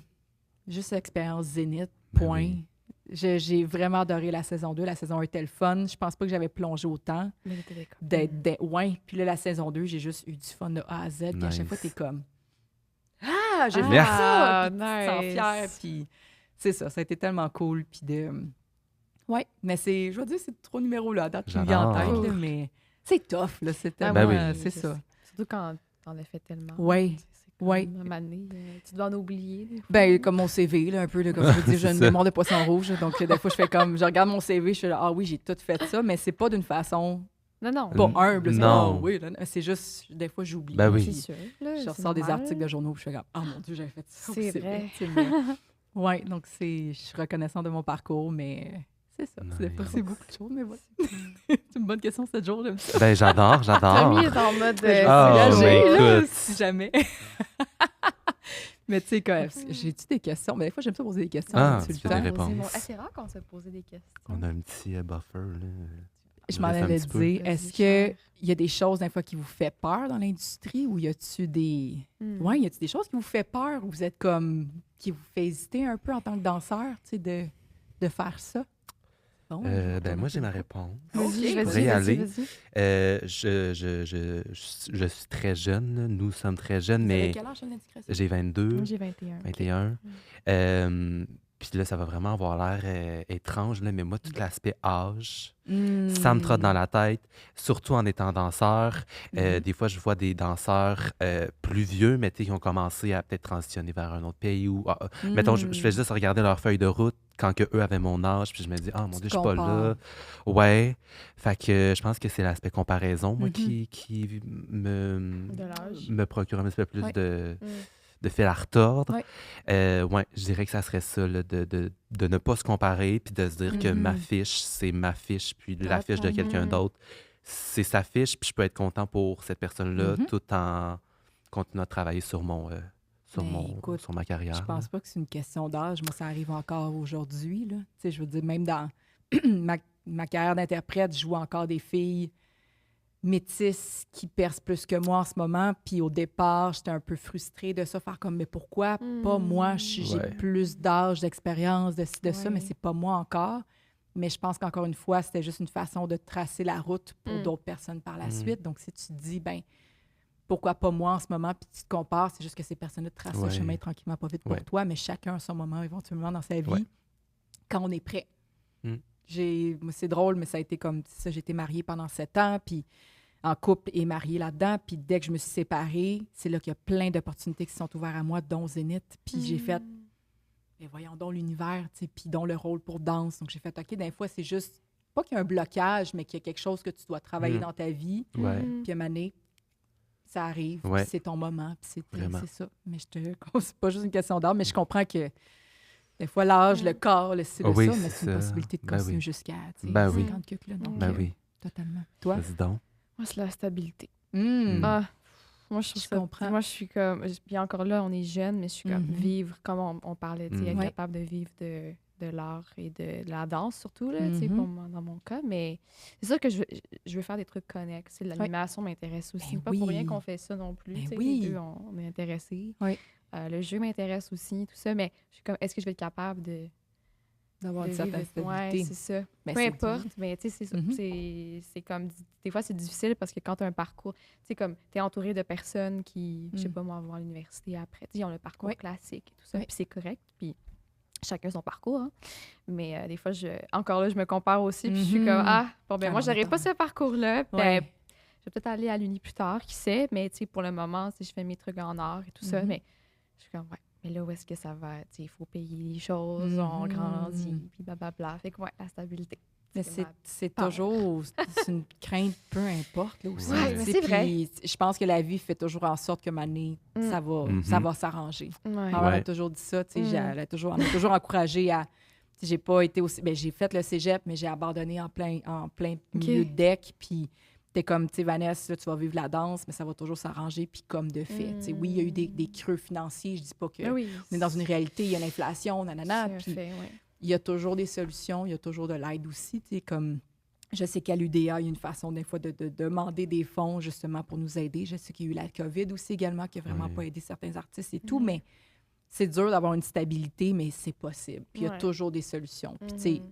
juste l'expérience Zénith, Ben point. oui. J'ai vraiment adoré la saison 2. La saison 1 était le fun. Je pense pas que j'avais plongé autant. Mais t'étais d'accord. Ouais. Puis là, la saison 2, j'ai juste eu du fun de A à Z. Puis à chaque fois, Nice. t'es comme Ah, j'ai fait Merci. ça! Puis tu te sens Nice. fière. Puis c'est ça, ça a été tellement cool. Puis ouais, mais je veux dire, c'est 3 numéros là, à date qui me vient en tête, J'adore. là, mais c'est tough, là. C'est Ah tellement. Ben oui. C'est je ça. sais. Surtout quand t'en as fait tellement. Ouais. C'est comme, Ouais. à un moment donné, tu dois en oublier. Des fois. Ben, comme mon CV, là, un peu, là, comme je vous dis, j'ai C'est une ça. mémoire de poisson rouge. Donc, des fois, je fais comme, je regarde mon CV, je fais, ah oui, j'ai tout fait ça, mais c'est pas d'une façon Non, non. pas humble. C'est Non. ah oui, là, c'est juste, des fois, j'oublie. Ben oui. C'est Puis sûr. Là, je c'est ressors des normal. articles de journaux, puis je fais comme, ah mon Dieu, j'avais fait ça. C'est vrai. Oui, donc je suis reconnaissante de mon parcours, mais c'est ça. Des fois, Nice. c'est beaucoup de choses, mais voilà. C'est une bonne question, cette jour, j'aime ça. Ben, j'adore. Tommy est en mode Ah, Engagée, mais là, écoute. si jamais. Mais tu sais, quand même, j'ai-tu des questions? Mais des fois, j'aime ça poser des questions. Ah, tu tu fais le des temps. réponses. C'est rare qu'on se pose des questions. On a un petit buffer, là. Je Il m'en reste un allais petit peu. dire, Vas-y, est-ce cher. qu'il y a des choses, des fois, qui vous fait peur dans l'industrie ou y a-tu des... Hmm. Ouais, y a-tu des choses qui vous fait peur ou vous êtes comme... qui vous fait hésiter un peu en tant que danseur, tu sais, de faire ça? Bon, je vais Ben, retourner moi, j'ai un ma peu. réponse. Vas-y, Ok. vas-y, Pourrais y vas-y, aller. vas-y. Je suis très jeune, là. Nous sommes très jeunes, Vous avez mais quel âge, en indiscrétion? j'ai 22, Moi, j'ai 21. 21. Puis là, ça va vraiment avoir l'air étrange, là, mais moi, tout l'aspect âge, ça me trotte dans la tête, surtout en étant danseur. Mhm. Des fois, je vois des danseurs plus vieux, mais tu sais, qui ont commencé à peut-être transitionner vers un autre pays. Mettons, je fais juste regarder leur feuille de route quand que eux avaient mon âge, puis je me dis, ah mon Tu Dieu, je suis pas là. compares. Ouais. Fait que je pense que c'est l'aspect comparaison, moi, Mhm. qui De l'âge. me procure un petit peu plus Ouais. de fil à retordre. Ouais. Ouais, je dirais que ça serait ça, là, de ne pas se comparer, puis de se dire que ma Mhm. fiche, c'est ma fiche, puis la fiche de quelqu'un Mhm. d'autre, c'est sa fiche, puis je peux être content pour cette personne-là, Mhm. tout en continuant à travailler sur Mais écoute, sur ma carrière. Je là. pense pas que c'est une question d'âge. Moi, ça arrive encore aujourd'hui, là. Tu sais, je veux dire, même dans ma carrière d'interprète, je joue encore des filles métisses qui percent plus que moi en ce moment. Puis au départ, j'étais un peu frustrée de ça, faire comme, mais pourquoi pas moi? J'ai Ouais. plus d'âge, d'expérience, de ci, de ça, Ouais. mais c'est pas moi encore. Mais je pense qu'encore une fois, c'était juste une façon de tracer la route pour d'autres personnes par la Mm. suite. Donc, si tu te dis, ben pourquoi pas moi en ce moment, puis tu te compares, c'est juste que ces personnes-là tracent le Ouais. chemin tranquillement, pas vite pour Ouais. toi, mais chacun a son moment éventuellement dans sa vie Ouais. quand on est prêt. Mm. Moi, c'est drôle, mais ça a été comme ça. J'ai été mariée pendant 7 ans, puis en couple et mariée là-dedans. Puis dès que je me suis séparée, c'est là qu'il y a plein d'opportunités qui se sont ouvertes à moi, dont Zénith. Puis j'ai fait, mais voyons donc l'univers, tu sais, puis dont le rôle pour danse. Donc j'ai fait, OK, des fois, c'est juste, pas qu'il y a un blocage, mais qu'il y a quelque chose que tu dois travailler Mm. dans ta vie. Ouais. Puis à un moment donné, ça arrive, Ouais. puis c'est ton moment, puis Vraiment. c'est ça. Mais c'est pas juste une question d'âge, mais je comprends que des fois, l'âge, le corps, le ci, le Oui, ça, mais c'est c'est une ça. possibilité de Ben continuer oui. jusqu'à Ben oui. 50 cucs, là. Donc, Ben oui. totalement. Toi? Vas-y donc. Moi, c'est la stabilité. Mm. Ah, moi, je trouve Je ça. comprends. Moi, je suis comme. Puis encore là, on est jeune, mais je suis comme Mhm. vivre, comme on parlait, tu sais, être Ouais. capable de vivre de l'art et de la danse, surtout, là, tu sais, Mhm. dans mon cas. Mais c'est sûr que je veux faire des trucs connexes. Tu sais, l'animation m'intéresse aussi. Ben Pas pour rien oui. qu'on fait ça non plus. Ben Tu sais, oui. les deux, on est intéressés. Oui. Le jeu m'intéresse aussi, tout ça. Mais je suis comme, est-ce que je vais être capable D'avoir de une certaine vivre? Ouais, stabilité. c'est ça. Ben, Peu c'est importe, dit. mais tu sais, Mhm. c'est comme, des fois, c'est difficile parce que quand tu as un parcours, tu sais, comme, tu es entouré de personnes qui, je sais Mm. pas moi, vont à l'université après, tu sais, ils ont le parcours Oui. classique et tout ça, Oui. puis c'est correct, puis chacun son parcours, hein. Mais des fois, encore là, je me compare aussi, puis je suis comme, Mhm. bon, ben Ah moi, non, j'aurais mais pas ce parcours-là, ben, Ouais. je vais peut-être aller à l'uni plus tard, qui sait, mais tu sais, pour le moment, si je fais mes trucs en art et tout ça, Mhm. mais je suis comme, ouais. Mais là, où est-ce que ça va? Tu sais, il faut payer les choses, on Mhm. grandit, puis blablabla. Fait que, ouais, la stabilité. Mais c'est toujours c'est une crainte, peu importe, là aussi. Ouais, mais c'est vrai. Puis je pense que la vie fait toujours en sorte que Mané, ça va s'arranger. Ouais. Ma mère a toujours dit ça, tu sais, elle m'a toujours encouragée à... tu sais, j'ai pas été aussi... Ben, j'ai fait le cégep, mais j'ai abandonné en plein milieu de deck, puis t'es comme, tu sais, Vanessa, là, tu vas vivre la danse, mais ça va toujours s'arranger, puis comme de fait. Tu sais, oui, il y a eu des creux financiers, je dis pas que... Ah oui. On est dans une réalité, il y a l'inflation, nanana, C'est un puis fait, ouais. il y a toujours des solutions, il y a toujours de l'aide aussi, tu sais, comme... Je sais qu'à l'UDA, il y a une façon, des fois, de demander des fonds, justement, pour nous aider. Je sais qu'il y a eu la COVID aussi, également, qui a vraiment pas aidé certains artistes et tout, mais c'est dur d'avoir une stabilité, mais c'est possible. Puis il y a toujours des solutions. Puis, tu sais,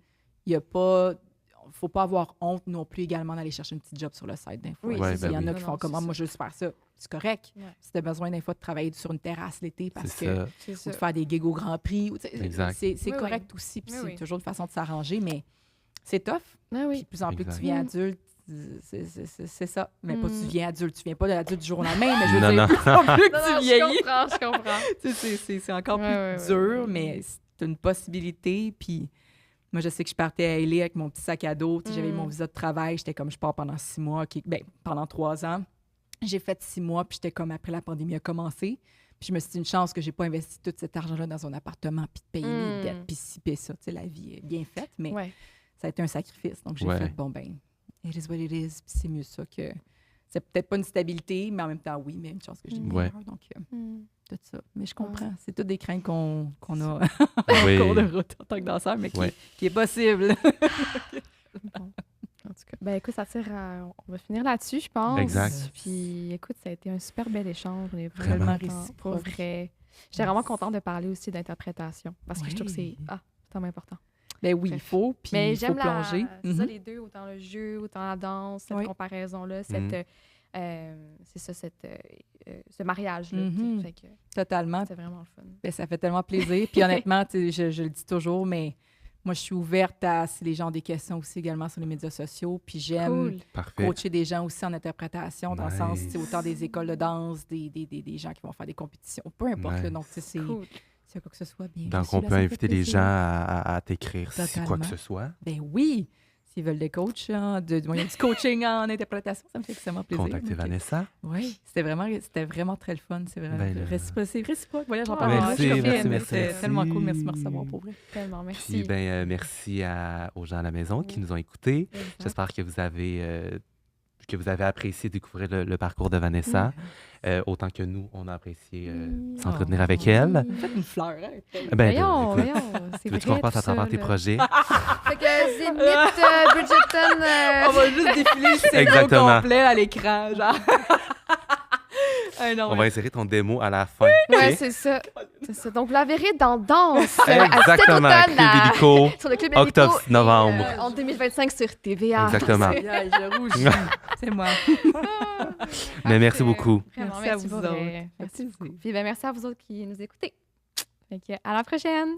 il y a pas... faut pas avoir honte non plus, également, d'aller chercher une petite job sur le site d'info. Oui, Il y en a qui Non, font non, comme c'est moi, je veux juste faire ça. C'est correct. Ouais. Si tu as besoin, des fois, de travailler sur une terrasse l'été parce que... C'est ou ça. de faire des gigs au Grand Prix. Exact. C'est Oui, correct aussi, puis Oui, c'est oui. toujours une façon de s'arranger, mais c'est tough. Ah Puis oui. de plus en plus que tu Exact. viens adulte, c'est ça. Mais pas tu viens adulte, tu viens pas de l'adulte du jour au lendemain, mais je veux Non, dire, non. plus en plus que Non, non, tu vieillis. je comprends. Tu sais, c'est encore Ouais, plus ouais, dur, ouais. mais c'est une possibilité. Puis moi, je sais que je partais à LA avec mon petit sac à dos. Tu sais, j'avais mon visa de travail. J'étais comme, je pars pendant 6 mois. Pendant 3 ans. J'ai fait 6 mois, puis j'étais comme, après la pandémie a commencé. Puis je me suis dit, une chance que j'ai pas investi tout cet argent-là dans un appartement, puis de payer les dettes, puis ci, puis ça. Tu sais, la vie est bien faite, mais Ouais. ça a été un sacrifice. Donc, j'ai fait, bon, ben, it is what it is, puis c'est mieux ça que... C'est peut-être pas une stabilité, mais en même temps, oui, mais une chance que j'ai meilleure. Donc, tout ça. Mais je comprends. C'est toutes des craintes qu'on a en cours de route en tant que danseur, mais qui est possible. Bon. En tout cas, ben écoute, ça tire à... On va finir là-dessus, je pense. Exact. Puis écoute, ça a été un super bel échange. On est Vraiment. vraiment Réciproque. pour vrai. J'étais vraiment contente de parler aussi d'interprétation parce que je trouve que c'est Oui. tellement important. Ben oui, il Bref. faut, puis Mais il faut j'aime plonger. c'est ça, les deux, autant le jeu, autant la danse, cette Oui. comparaison-là, cette, c'est ça, ce mariage-là. Mhm. Fait que Totalement. c'était vraiment le fun. Ben, ça fait tellement plaisir. Puis honnêtement, tu sais, je le dis toujours, mais moi, je suis ouverte à si les gens ont des questions aussi également sur les médias sociaux. Puis j'aime Cool. Parfait. coacher des gens aussi en interprétation, dans le sens, tu sais, Nice. autant des écoles de danse, des gens qui vont faire des compétitions, peu importe. Là, Nice. donc, tu sais, c'est Cool. s'il y a quoi que ce soit, bien Donc, reçu, on là, peut ça fait inviter les plaisir. gens à t'écrire si quoi que Totalement. ce soit. Ben oui! S'ils veulent des coachs, il y a du coaching en interprétation, ça me fait extrêmement plaisir. Contactez Donc, Vanessa. oui, c'était vraiment très le fun. C'est vraiment Ben, c'est réciproque. Voilà, j'en Ah, parle. merci, Je suis merci, contente, merci, C'était merci. tellement cool. Merci de me recevoir pour vrai. Tellement, merci. Puis, merci aux gens à la maison qui nous ont écoutés. Exact. J'espère que vous avez apprécié découvrir le parcours de Vanessa, autant que nous, on a apprécié s'entretenir avec elle. Faites une fleur, hein? Ben, Voyons, écoute, voyons, c'est veux-tu vrai, qu'on passe à tout ça, travers tes là. projets? Fait que Zénith, Bridgerton... On va juste défiler le scénario Exactement. complet à l'écran, genre. Ah, non, On mais- va insérer ton démo à la fin. Ouais, ok? c'est ça. C'est ça. Donc, vous la verrez dans Danse Exactement, cet automne, Club Illico, sur le Club octobre, Illico, et, novembre. en 2025 sur TVA. Exactement. Aïe, je rougis. C'est moi. Mais merci beaucoup. Vraiment, Merci à merci vous pour autres. vrai. Merci Merci. beaucoup. Puis, ben, merci à vous autres qui nous écoutez. Fait que, à la prochaine!